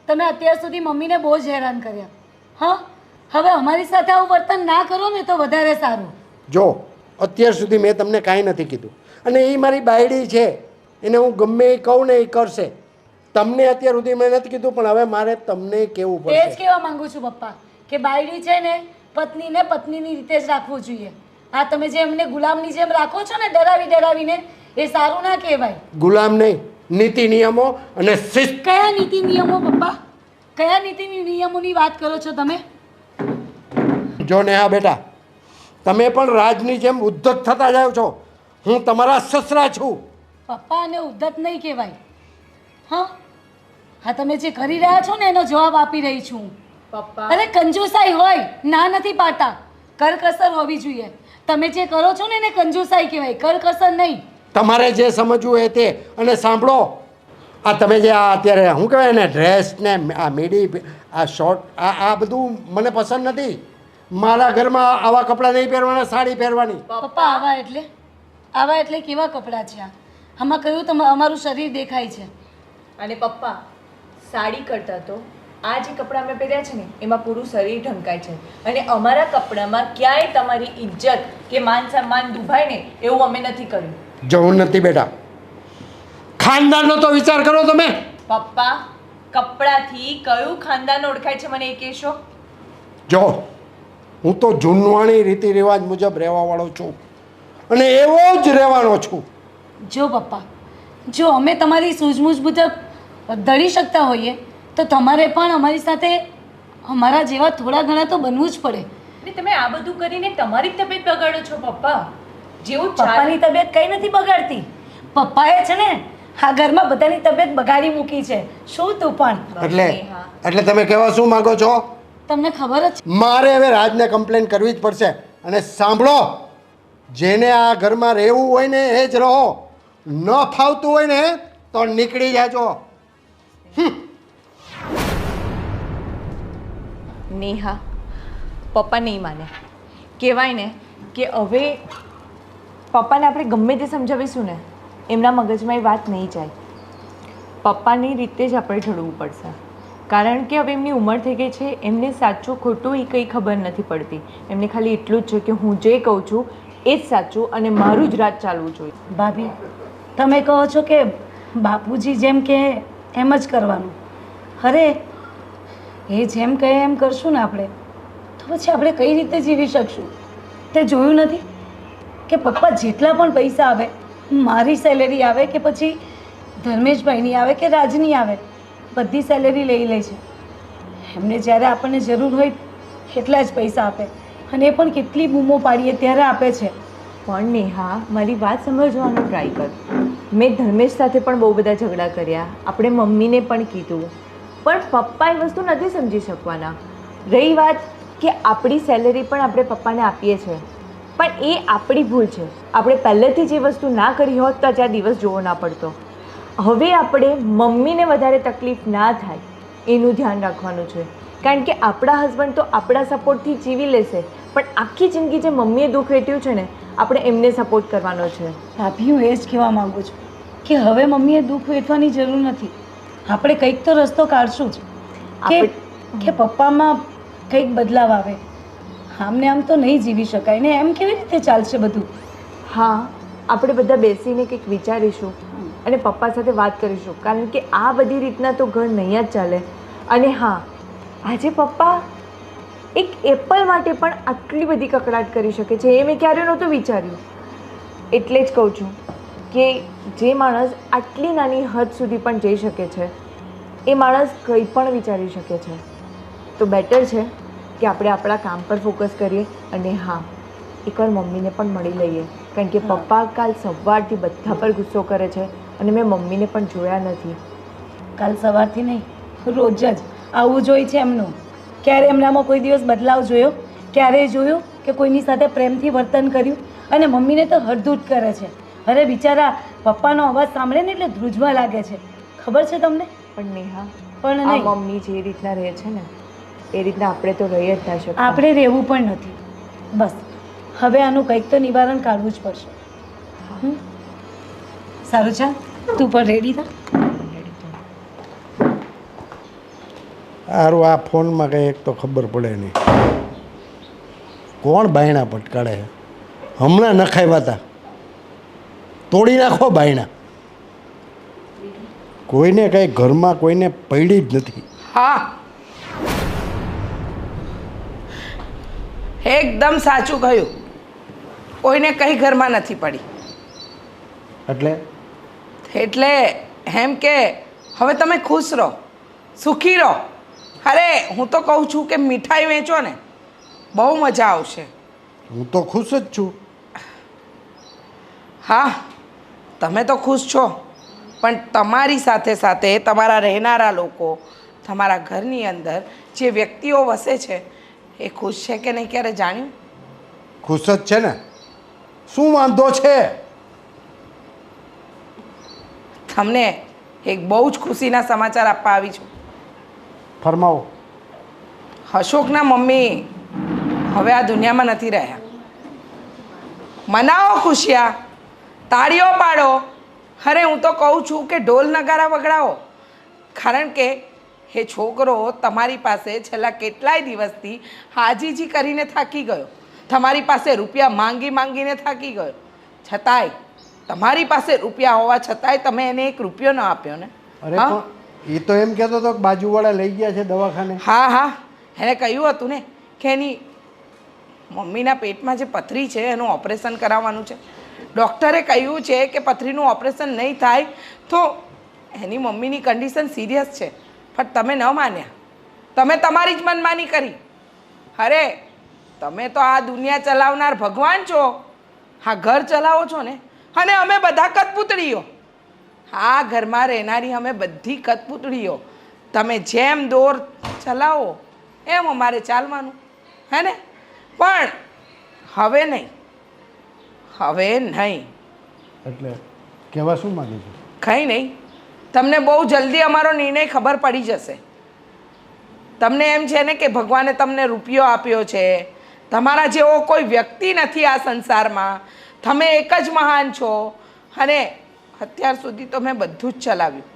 તમે અત્યાર સુધી મમ્મીને બહુ જ હેરાન કર્યા. હા, હવે અમારી સાથે આવું વર્તન ના કરો ને તો વધારે સારું. જો અત્યાર સુધી મેં તમને કાંઈ નથી કીધું, અને એ મારી બાયડી છે, એને હું ગમે એ કહું ને એ કરશે. તમને અત્યાર સુધી મેં નથી કીધું, પણ હવે મારે તમને કહેવું એ જ પડશે. કહેવા માંગુ છું પપ્પા કે બાયડી છે ને પત્નીને પત્નીની રીતે જ રાખવું જોઈએ. આ તમે જે એમને ગુલામની જેમ રાખો છો ને ડરાવીને, એ સારું ના કહેવાય. ગુલામ નહીં, નીતિ નિયમો અને શિસ્ત. કયા નીતિ નિયમો પપ્પા? કયા નીતિ નિયમોની વાત કરો છો તમે? જો નેહા બેટા, તમે પણ રાજની જેમ ઉદ્ધત થતા જાઓ છો. હું તમારા સસરા છું. પપ્પા અને ઉદ્ધત નહીં કહેવાય. હા હા, તમે જે કરી રહ્યા છો ને એનો જવાબ આપી રહી છું. પપ્પા અરે કંજુસાઈ હોય ના નથી પાડતા, કરકસર હોવી જોઈએ. તમે જે કરો છો ને એને કંજુસાઈ કહેવાય, કરકસર નહીં. તમારે જે સમજવું હોય તે. અને સાંભળો, આ તમે જે આ અત્યારે શું કહેવાય ને ડ્રેસ ને આ મીડી આ શોર્ટ આ બધું મને પસંદ નથી. મારા ઘરમાં આવા કપડાં નહીં પહેરવાના, સાડી પહેરવાની. પપ્પા આવા એટલે કેવા કપડાં છે આ? આમાં કયું અમારું શરીર દેખાય છે? અને પપ્પા સાડી કરતા તો આ જે કપડાં અમે પહેર્યા છે ને એમાં પૂરું શરીર ઢંકાય છે, અને અમારા કપડામાં ક્યાંય તમારી ઇજ્જત કે માન સન્માન દુભાય ને એવું અમે નથી કર્યું. જવું નથી બેટા, ખાનદાનનો તો વિચાર કરો તમે. પપ્પા કપડાથી કયું ખાનદાન ઓળખાય છે મને એ કહેશો? જો હું તો જૂનવાણી રીતિ રિવાજ મુજબ રહેવાવાળો છું અને એવો જ રહેવાનો છું. જો પપ્પા, જો અમે તમારી સૂઝબૂઝ મુજબ દળી શકતા હોઈએ તો તમારે પણ અમારી સાથે અમારા જેવા થોડા ઘણા તો બનવું જ પડે. અને તમે આ બધું કરીને તમારી જ તબિયત બગાડો છો પપ્પા. જેવું પપ્પાની તબિયત કઈ નથી બગાડતી, પપ્પાએ છે ને આ ઘરમાં બધાની તબિયત બગાડી મૂકી છે. શું તું પણ એટલે તમે કહેવા શું માંગો છો? તમને ખબર જ મારે હવે રાજને કમ્પ્લેન કરવી જ પડશે. અને સાંભળો, જેને આ ઘરમાં રહેવું હોય ને એ જ રહો, ન ફાવતું હોય ને તો નીકળી જાજો. નેહા, પપ્પા નહીં માને. કહેવાય ને કે હવે પપ્પાને આપણે ગમે તે સમજાવીશું ને એમના મગજમાં એ વાત નહીં જાય. પપ્પાની રીતે જ આપણે ઢળવું પડશે, કારણ કે હવે એમની ઉંમર થઈ ગઈ છે. એમને સાચું ખોટું એ કંઈ ખબર નથી પડતી. એમને ખાલી એટલું જ છે કે હું જે કહું છું એ જ સાચું અને મારું જ રાજ ચાલવું જોઈએ. ભાભી, તમે કહો છો કે બાપુજી જેમ કે એમ જ કરવાનું. અરે એ જેમ કહે એમ કરશું ને આપણે, તો પછી આપણે કઈ રીતે જીવી શકશું? તે જોયું નથી કે પપ્પા જેટલા પણ પૈસા આવે, મારી સેલેરી આવે કે પછી ધર્મેશભાઈની આવે કે રાજની આવે, બધી સેલેરી લઈ લે છે. એમને જ્યારે આપણને જરૂર હોય એટલા જ પૈસા આપે, અને એ પણ કેટલી બૂમો પાડીએ ત્યારે આપે છે. પણ નેહા, મારી વાત સમજવાનો ટ્રાય કર. મેં ધર્મેશ સાથે પણ બહુ બધા ઝઘડા કર્યા, આપણે મમ્મીને પણ કીધું, પણ પપ્પા એ વસ્તુ નથી સમજી શકવાના. રહી વાત કે આપણી સેલેરી પણ આપણે પપ્પાને આપીએ છીએ, પણ એ આપણી ભૂલ છે. આપણે પહેલેથી જ એ વસ્તુ ના કરી હોત તો આજે આ દિવસ જોવો ના પડતો. હવે આપણે મમ્મીને વધારે તકલીફ ના થાય એનું ધ્યાન રાખવાનું છે, કારણ કે આપણા હસબન્ડ તો આપણા સપોર્ટથી જીવી લેશે, પણ આખી જિંદગી જે મમ્મીએ દુઃખ વેઠ્યું છે ને આપણે એમને સપોર્ટ કરવાનો છે. ભાભી, હું એ જ કહેવા માગું છું કે હવે મમ્મીએ દુઃખ વેઠવાની જરૂર નથી. આપણે કંઈક તો રસ્તો કાઢશું જ કે પપ્પામાં કંઈક બદલાવ આવે. આમને આમ તો નહીં જીવી શકાય ને, એમ કેવી રીતે ચાલશે બધું? હા, આપણે બધા બેસીને કંઈક વિચારીશું અને પપ્પા સાથે વાત કરીશું, કારણ કે આ બધી રીતના તો ઘર નહીં જ ચાલે. અને હા, આજે પપ્પા એક એપલ માટે પણ આટલી બધી કકડાટ કરી શકે છે એ મેં ક્યારેય નહોતું વિચાર્યું. એટલે જ કહું છું કે જે માણસ આટલી નાની હદ સુધી પણ જઈ શકે છે એ માણસ કંઈ પણ વિચારી શકે છે. તો બેટર છે કે આપણે આપણા કામ પર ફોકસ કરીએ. અને હા, એકવાર મમ્મીને પણ મળી લઈએ, કારણ કે પપ્પા કાલ સવારથી બધા પર ગુસ્સો કરે છે અને મેં મમ્મીને પણ જોયા નથી. કાલ સવારથી નહીં, રોજ જ આવું જોઈ છે એમનું. ક્યારે એમનામાં કોઈ દિવસ બદલાવ જોયો? ક્યારેય જોયું કે કોઈની સાથે પ્રેમથી વર્તન કર્યું? અને મમ્મીને તો હળધૂત કરે છે. અરે બિચારા પપ્પાનો અવાજ સાંભળે ને એટલે ધ્રુજવા લાગે છે. ખબર છે તમને? પણ નેહા, પણ આ નહીં, મમ્મી જે રીતના રહે છે ને એ રીતના આપણે તો રહી જ ના શકીએ. આપણે રહેવું પણ નથી. બસ હવે આનું કંઈક તો નિવારણ કાઢવું જ પડશે. સારું, ચાલ તું પણ રેડી થા. સારું, આ ફોનમાં કંઈ એક તો ખબર પડે નહીં, કોણ બાયણા પટકાડે છે? હમણાં નખાવ્યા હતા, તોડી નાખો બાયણા. કોઈને કંઈ ઘરમાં કોઈને પડી જ નથી. હા, એકદમ સાચું કહ્યું. કોઈને કઈ ઘરમાં નથી પડી. એટલે એમ કે હવે તમે ખુશ રહો, સુખી રહો. અરે હું તો કહું છું કે મીઠાઈ વેચો ને, બહુ મજા આવશે. હું તો ખુશ જ છું. હા, તમે તો ખુશ છો, પણ તમારી સાથે સાથે તમારા રહેનારા લોકો, તમારા ઘરની અંદર જે વ્યક્તિઓ વસે છે એ ખુશ છે કે નહીં ક્યારે જાણ્યું? ખુશ જ છે ને, શું વાંધો છે? તમને એક બહુ જ ખુશીના સમાચાર આપવા આવી છું. ફરમાવો. અશોકના મમ્મી હવે આ દુનિયામાં નથી રહ્યા. મનાવો ખુશિયા, તાળીઓ પાડો. અરે હું તો કહું છું કે ઢોલ નગારા વગડાવો, કારણ કે એ છોકરો તમારી પાસે છેલ્લા કેટલાય દિવસથી હાજીજી કરીને થાકી ગયો, તમારી પાસે રૂપિયા માંગી માંગીને થાકી ગયો, છતાંય તમારી પાસે રૂપિયા હોવા છતાંય તમે એને 1 રૂપિયો ન આપ્યો ને. અરે હા? પણ એ તો એમ કહેતો હતો કે બાજુવાળા લઈ ગયા છે દવાખાને. હા હા, એને કહ્યું હતું ને કે એની મમ્મીના પેટમાં જે પથરી છે એનું ઓપરેશન કરાવવાનું છે. ડૉક્ટરે કહ્યું છે કે પથરીનું ઓપરેશન નહીં થાય તો એની મમ્મીની કન્ડિશન સિરિયસ છે. પણ તમે ન માન્યા, તમે તમારી જ મનમાની કરી. અરે તમે તો આ દુનિયા ચલાવનાર ભગવાન છો, હા ઘર ચલાવો છો ને, અને અમે બધા કઠપૂતળીઓ. આ ઘરમાં રહેનારી અમે બધી કઠપૂતળીઓ. તમે જેમ દોર ચલાવો એમ અમારે ચાલવાનું, હે ને? પણ હવે નહીં, હવે નહીં. એટલે કહેવા શું માંગે છે? કંઈ નહીં, તમને બહુ જલ્દી અમારો નિર્ણય ખબર પડી જશે. તમને એમ છે ને કે ભગવાને તમને રૂપિયો આપ્યો છે, તમારા જેવો કોઈ વ્યક્તિ નથી આ સંસારમાં, તમે એક જ મહાન છો. અને અત્યાર સુધી તો મેં બધું જ ચલાવ્યું.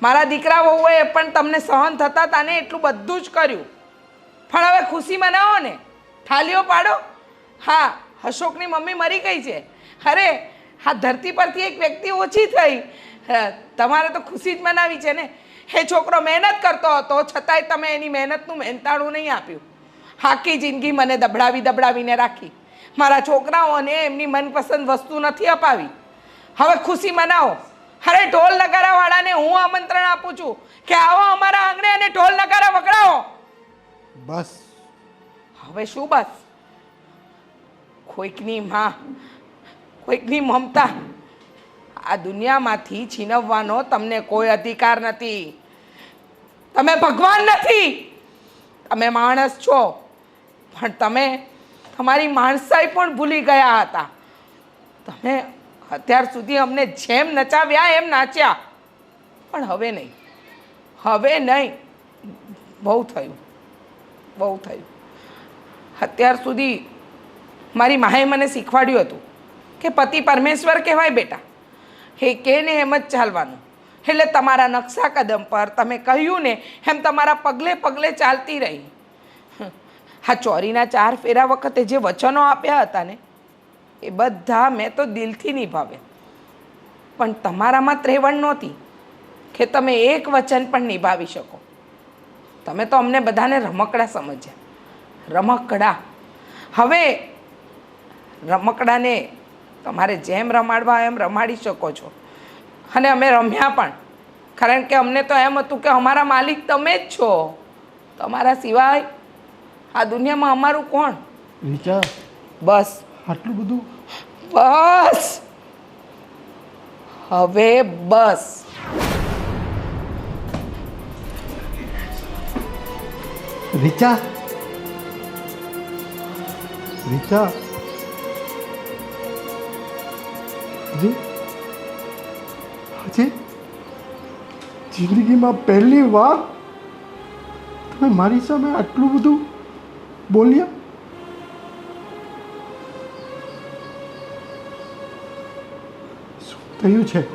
મારા દીકરા વહુએ પણ તમને સહન થતા હતા ને એટલું બધું જ કર્યું. પણ હવે ખુશી મનાવો ને, થાલીઓ પાડો. હા, અશોકની મમ્મી મરી ગઈ છે. અરે આ ધરતી પરથી એક વ્યક્તિ ઓછી થઈ. તમારે તો ખુશી જ મનાવી છે ને. એ છોકરો મહેનત કરતો હતો છતાંય તમે એની મહેનતનું મહેનતાણું નહીં આપ્યું. આખી જિંદગી મને દબડાવીને રાખી. મારા છોકરાઓને એમની મનપસંદ વસ્તુ નથી અપાવી. હવે ખુશી મનાવો. અરે ઢોલ નગારાવાળાને હું આમંત્રણ આપું છું કે આવો અમારા આંગણે અને ઢોલ નગારા વગડાવો. બસ હવે શું બસ? કોઈકની માં, કોઈકની મમતા આ દુનિયામાંથી છીનવવાનો તમને કોઈ અધિકાર નથી. તમે ભગવાન નથી, તમે માણસ છો. પણ તમે તમારી માણસાઈ પણ ભૂલી ગયા હતા. તમે અત્યાર સુધી અમને જેમ નચાવ્યા એમ નાચ્યા, પણ હવે નહીં, હવે નહીં. બહુ થયું, બહુ થયું. અત્યાર સુધી મારી માએ મને શીખવાડ્યું હતું કે પતિ પરમેશ્વર કહેવાય બેટા, એ કે ને એમ જ ચાલવાનું. એટલે તમારા નકશા કદમ પર તમે કહ્યું ને એમ તમારા પગલે પગલે ચાલતી રહી. આ ચોરીના 4 ફેરા વખતે જે વચનો આપ્યા હતા ને એ બધા મેં તો દિલથી નિભાવે. પણ તમારામાં ત્રેવડ નહોતી કે તમે એક વચન પણ નિભાવી શકો. તમે તો અમને બધાને રમકડા સમજ્યા, રમકડા. હવે રમકડાને તમારે જેમ રમાડવા એમ રમાડી શકો છો. અને અમે રમ્યા પણ, કારણ કે અમને તો એમ હતું કે અમારા માલિક તમે જ છો, તમારા સિવાય આ દુનિયામાં અમારું કોણ? રીચા, બસ આટલું બધું? બસ હવે બસ. રીચા, રીચા, હજી હજી જિંદગીમાં પહેલી વાર તમે મારી સામે આટલું બધું બોલ્યા? શું થયું છે?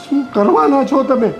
શું કરવાના છો તમે?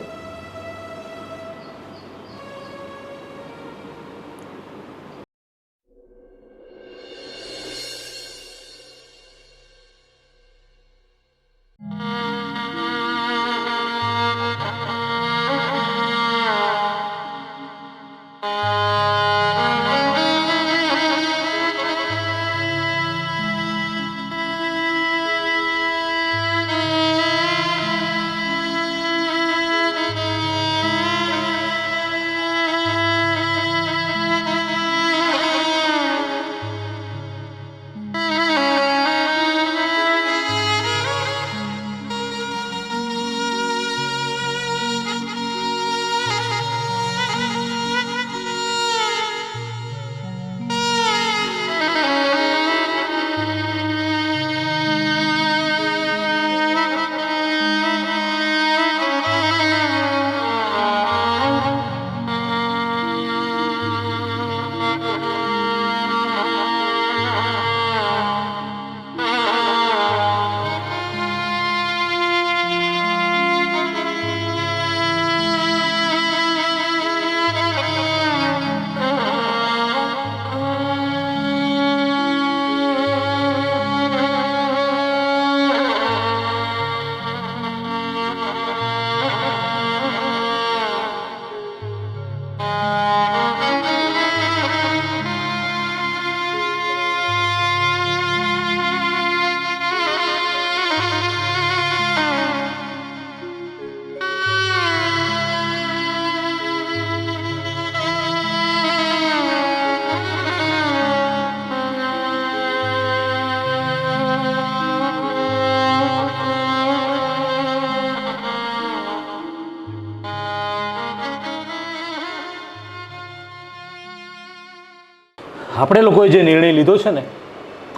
આપણે લોકોએ જે નિર્ણય લીધો છે ને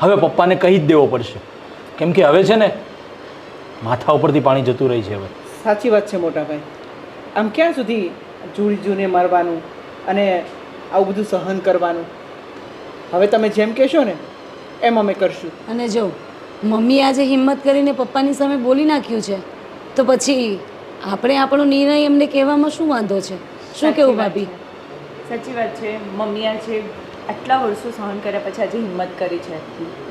હવે પપ્પાને કહી જ દેવો પડશે, કેમ કે હવે છે ને માથા ઉપરથી પાણી જતું રહી છે હવે. સાચી વાત છે મોટા ભાઈ. આમ ક્યાં સુધી જૂલ જૂને મરવાનું અને આવું બધું સહન કરવાનું? હવે તમે જેમ કહેશો ને એમ અમે કરશું. અને જો મમ્મીએ આજે હિંમત કરીને પપ્પાની સામે બોલી નાખ્યું છે તો પછી આપણે આપણો નિર્ણય એમને કહેવામાં શું વાંધો છે? શું કેવું ભાભી? સાચી વાત છે. મમ્મી આજે આટલા વર્ષો સહન કર્યા પછી આજે હિંમત કરી છે,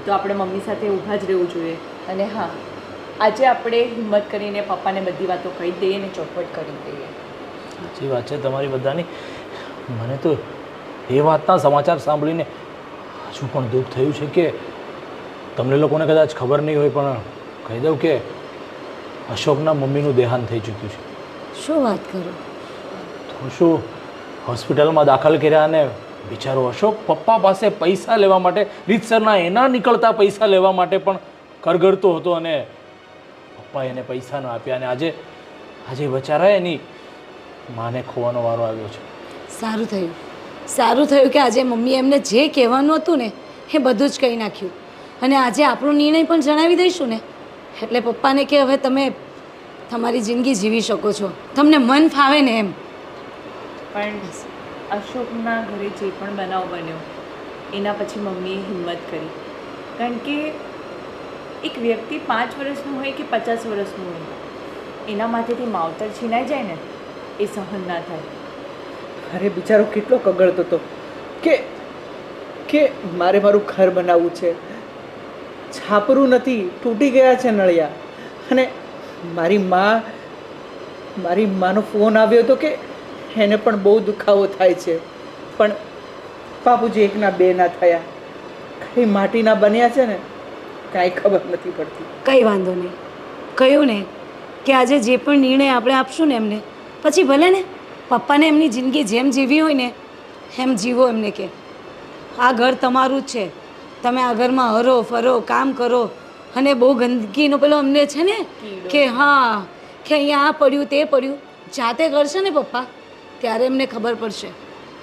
તો આપણે મમ્મી સાથે ઊભા જ રહેવું જોઈએ. અને હા, આજે આપણે હિંમત કરીને પપ્પાને બધી વાતો કહી દઈએ ને ચોખવટ કરી દઈએ. સાચી વાત છે તમારી બધાની. મને તો એ વાતના સમાચાર સાંભળીને હજુ પણ દુઃખ થયું છે કે તમને લોકોને કદાચ ખબર નહીં હોય પણ કહી દઉં કે અશોકના મમ્મીનું દેહાંત થઈ ચૂક્યું છે. શું વાત કરો? તો શું હોસ્પિટલમાં દાખલ કર્યા અને બિચારો અશોક પપ્પા પાસે પૈસા લેવા માટે રીતસરના એના નીકળતા પૈસા લેવા માટે પણ કરગરતો હતો અને પપ્પાએ એને પૈસા ન આપ્યા અને આજે બચારા એની માને ખોવાનો વારો આવ્યો છે. સારું થયું કે આજે મમ્મીએ એમને જે કહેવાનું હતું ને એ બધું જ કહી નાખ્યું. અને આજે આપણો નિર્ણય પણ જણાવી દઈશું ને એટલે પપ્પાને કે હવે તમે તમારી જિંદગી જીવી શકો છો, તમને મન ફાવે ને એમ. પણ અશોકના ઘરે જે પણ બનાવ બન્યો એના પછી મમ્મીએ હિંમત કરી, કારણ કે એક વ્યક્તિ 5 વર્ષનું હોય કે 50 વર્ષનું હોય, એના માથેથી માવતર છીનાઈ જાય ને એ સહન ના થાય. અરે બિચારો કેટલો કગળતો હતો કે મારે મારું ઘર બનાવવું છે, છાપરું નથી, તૂટી ગયા છે નળિયા. અને મારી માનો ફોન આવ્યો હતો કે એને પણ બહુ દુખાવો થાય છે, પણ બાપુજી એકના બે ના થયા, કઈ માટીના બન્યા છે ને કાંઈ ખબર નથી પડતી. કંઈ વાંધો નહીં, કહ્યું ને કે આજે જે પણ નિર્ણય આપણે આપશું ને એમને પછી ભલે ને પપ્પાને એમની જિંદગી જેમ જીવી હોય ને એમ જીવો. એમને કે આ ઘર તમારું જ છે, તમે આ ઘરમાં હરો ફરો કામ કરો. અને બહુ ગંદકીનો પેલો અમને છે ને કે હા કે અહીંયા આ પડ્યું તે પડ્યું, જાતે કરશે ને પપ્પા ત્યારે એમને ખબર પડશે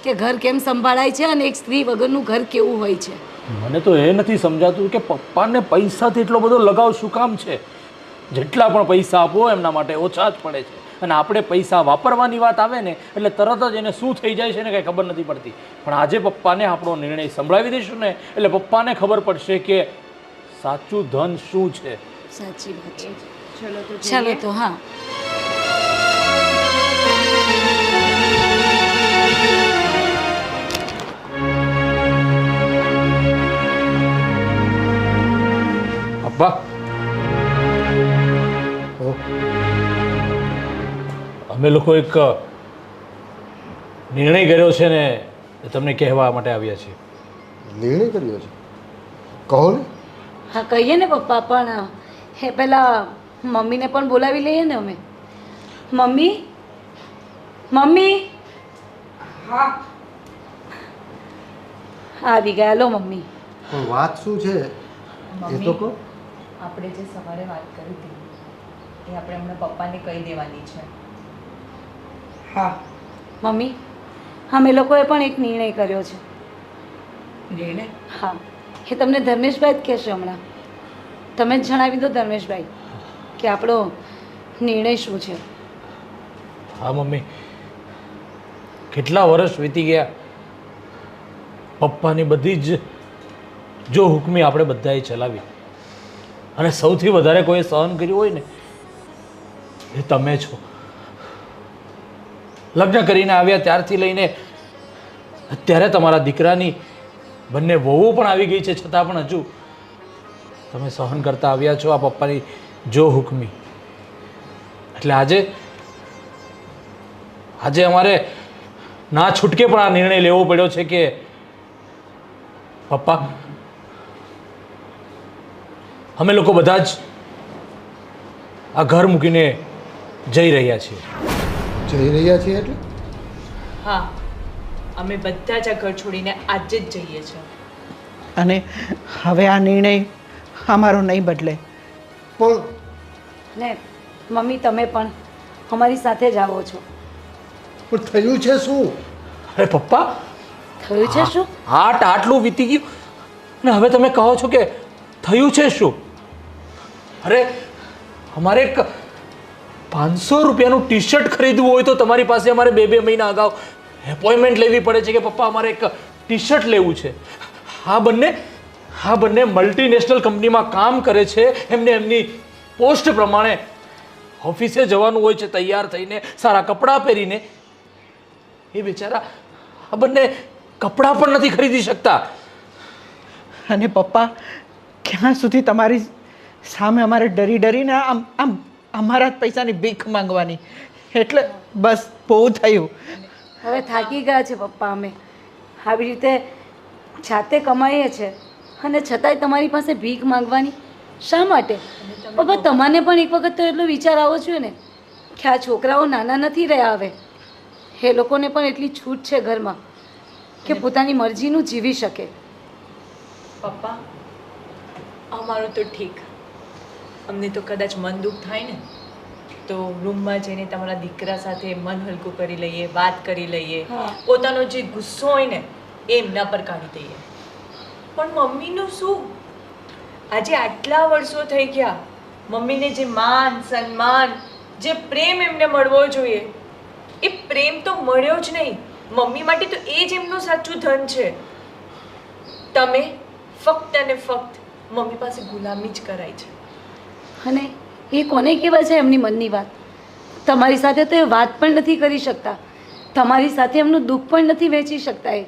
કે ઘર કેમ સંભાળાય છે અને એક સ્ત્રી વગરનું ઘર કેવું હોય છે. મને તો એ નથી સમજાતું કે પપ્પાને પૈસાથી એટલો બધો લગાવ શું કામ છે? જેટલા પણ પૈસા આપો એમના માટે ઓછા જ પડે છે. અને આપણે પૈસા વાપરવાની વાત આવે ને એટલે તરત જ એને શું થઈ જાય છે ને કંઈ ખબર નથી પડતી. પણ આજે પપ્પાને આપણો નિર્ણય સંભળાવી દઈશું ને એટલે પપ્પાને ખબર પડશે કે સાચું ધન શું છે. સાચી વાત છે. ચલો તો ચાલો તો હા. પપ્પા અમે લોકો એક નિર્ણય કર્યો છે ને એ તમને કહેવા માટે આવ્યા છીએ. નિર્ણય કર્યો છે? કહો ને. હા કહીએ ને પપ્પા, પણ એ પહેલાં મમ્મીને પણ બોલાવી લઈએ ને અમે. મમ્મી હા આવી ગયા. લો મમ્મી. પણ વાત શું છે એ તો કહો. આપણે જે સવારે વાત કરી હતી એ આપણે હમણાં પપ્પાને કહી દેવાની છે. હા મમ્મી અમે લોકોએ પણ એક નિર્ણય કર્યો છે. નિર્ણય? હા, એ તમને ધર્મેશભાઈ જ કહેશે હમણાં. તમે જ જણાવી દો ધર્મેશભાઈ કે આપણો નિર્ણય શું છે. હા મમ્મી, કેટલા વર્ષ વીતી ગયા, પપ્પાની બધી જ જો હુકમી આપણે બધાએ ચલાવી અને સૌથી વધારે કોઈ સહન કર્યું હોય ને એ તમે છો. લગ્ન કરીને આવ્યા ત્યારથી લઈને અત્યારે તમારા દીકરાની બંને વહુઓ પણ આવી ગઈ છે, છતાં પણ હજુ તમે સહન કરતા આવ્યા છો આ પપ્પાની જો હુકમી. એટલે આજે અમારે ના છૂટકે પણ આ નિર્ણય લેવો પડ્યો છે કે પપ્પા અમે લોકો બધા જ આ ઘર મૂકીને જઈ રહ્યા છીએ. જઈ રહ્યા છીએ એટલે? હા, અમે બધા જ આ ઘર છોડીને આજે જ જઈએ છીએ. અને હવે આ નિર્ણય અમારો નહીં બદલે. પણ ને મમ્મી તમે પણ અમારી સાથે જ આવો છો. થયું છે શું? અરે પપ્પા, થયું છે શું? આટલું વીતી ગયું અને હવે તમે કહો છો કે થયું છે શું? અરે અમારે એક 500 રૂપિયાનું ટી શર્ટ ખરીદવું હોય તો તમારી પાસે અમારે 2 મહિના અગાઉ એપોઇન્ટમેન્ટ લેવી પડે છે કે પપ્પા અમારે એક ટી શર્ટ લેવું છે. આ બંને મલ્ટીનેશનલ કંપનીમાં કામ કરે છે. એમને એમની પોસ્ટ પ્રમાણે ઓફિસે જવાનું હોય છે તૈયાર થઈને, સારા કપડાં પહેરીને. એ બિચારા આ બંને કપડાં પણ નથી ખરીદી શકતા. અને પપ્પા ક્યાં સુધી તમારી સામે અમારે ડરીને આમ અમારા જ પૈસાની ભીખ માંગવાની? એટલે બસ બહુ થયું. હવે થાકી ગયા છે પપ્પા અમે. આવી રીતે જાતે કમાઈએ છે અને છતાંય તમારી પાસે ભીખ માંગવાની શા માટે? પપ્પા તમારે પણ એક વખત તો એટલો વિચાર આવવો જોઈએ ને કે આ છોકરાઓ નાના નથી રહ્યા હવે. એ લોકોને પણ એટલી છૂટ છે ઘરમાં કે પોતાની મરજીનું જીવી શકે. પપ્પા અમારું તો ઠીક, અમને તો કદાચ મન દુઃખ થાય ને તો રૂમમાં જઈને તમારા દીકરા સાથે મન હલકું કરી લઈએ, વાત કરી લઈએ, પોતાનો જે ગુસ્સો હોય ને એ એમના પર કાઢી દઈએ. પણ મમ્મીનું શું? આજે આટલા વર્ષો થઈ ગયા, મમ્મીને જે માન સન્માન, જે પ્રેમ એમને મળવો જોઈએ એ પ્રેમ તો મળ્યો જ નહીં. મમ્મી માટે તો એ જ એમનું સાચું ધન છે. તમે ફક્ત અને ફક્ત મમ્મી પાસે ગુલામી જ કરાય છે. અને એ કોને કહેવાય છે એમની મનની વાત? તમારી સાથે તો એ વાત પણ નથી કરી શકતા, તમારી સાથે એમનું દુઃખ પણ નથી વહેંચી શકતા. એ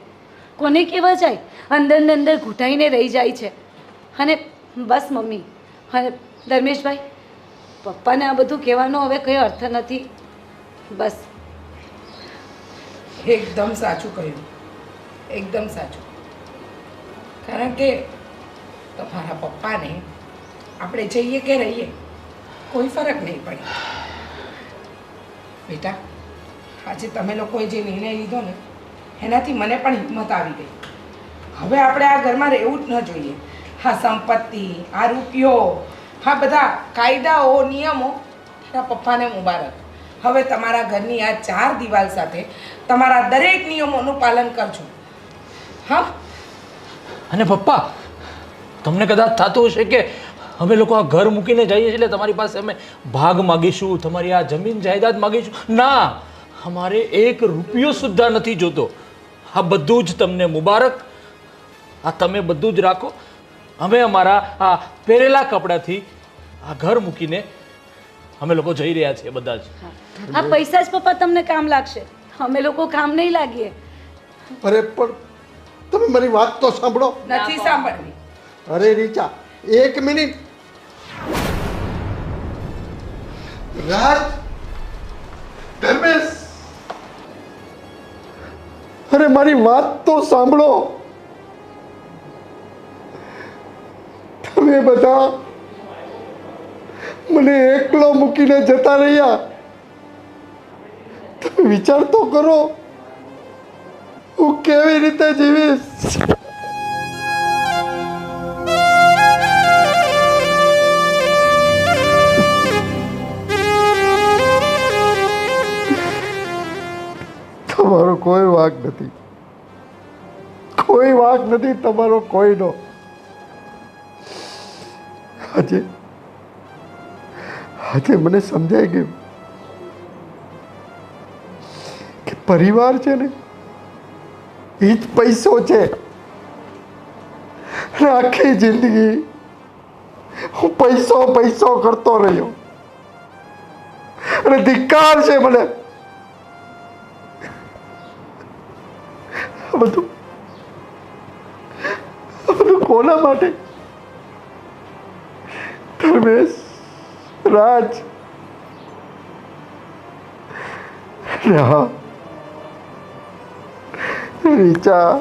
કોને કહેવા જાય? અંદર ને અંદર ઘૂંટાઈને રહી જાય છે. અને બસ મમ્મી અને ધર્મેશભાઈ, પપ્પાને આ બધું કહેવાનો હવે કંઈ અર્થ નથી. બસ એકદમ સાચું કહ્યું, એકદમ સાચું. કારણ કે તમારા પપ્પાને આપણે જઈએ કે રહીએ કોઈ ફરક નહીં પડે. બેટા, આજે તમે લોકોએ જે નિર્ણય લીધો ને એનાથી મને પણ હિંમત આવી ગઈ. હવે આપણે આ ઘરમાં રહેવું જ ન જોઈએ. આ સંપત્તિ, આ રૂપિયો, આ બધા કાયદાઓ, નિયમો તારા પપ્પાને મુબારક. હવે તમારા ઘરની આ 4 દિવાલ સાથે તમારા દરેક નિયમોનું પાલન કરજો. હા? અને પપ્પા, તમને કદાચ થતું હશે કે અમે લોકો આ ઘર મૂકીને જઈએ છીએ એટલે તમારી પાસે અમે ભાગ માગીશું, તમારી આ જમીન જાયદાદ માગીશું. ના, અમારે 1 રૂપિયો સુદ્ધા નથી જોતો. આ બધું જ તમને મુબારક. આ તમે બધું જ રાખો. અમે અમારા આ પહેરેલા કપડાથી આ ઘર મૂકીને અમે લોકો જઈ રહ્યા છીએ બધા જ. આ પૈસા જ પપ્પા તમને કામ લાગશે, અમે લોકો કામ નહીં લાગીએ. અરે પણ તમે મારી વાત તો સાંભળો. નથી સાંભળવી. અરે રીચા, 1 મિનિટ. રાજ, ધર્મેશ, અરે મારી વાત તો સાંભળો. તમે બધા મને એકલો મૂકીને જતા રહ્યા. તમે વિચાર તો કરો, હું કેવી રીતે જીવીશ. તમારો કોઈ વાંક નથી, કોઈ વાંક નથી તમારો કોઈનો. આજે મને સમજાઈ ગયું કે પરિવાર છે ને એ જ પૈસો છે. અને આખી જિંદગી હું પૈસો પૈસો કરતો રહ્યો અને ધિક્કાર છે મને. આ બધું કોના માટે? ધર્મેશ, રાજ, હા, રીચા,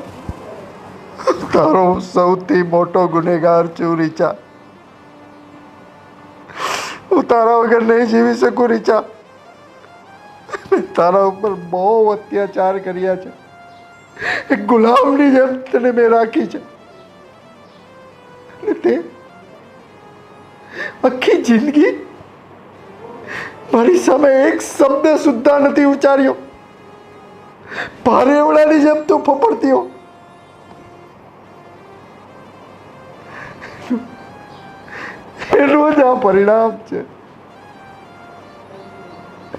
તારો સૌથી મોટો ગુનેગાર છું રીચા. હું તારા વગર નહીં જીવી શકું રીચા. તારા ઉપર બહુ અત્યાચાર કર્યા છે. એક ગુલામની જેમ તને મેં રાખી છે. અને તે આખી જિંદગી મારી સામે એક શબ્દ સુદ્ધા નથી ઉચ્ચાર્યો. ભારેવડાની જેમ તું ફફડતી હો. એનું જ આ પરિણામ છે.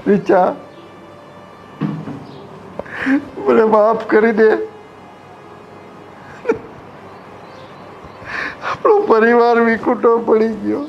રીચા, મને માફ કરી દે. આપણો પરિવાર વિખૂટો પડી ગયો.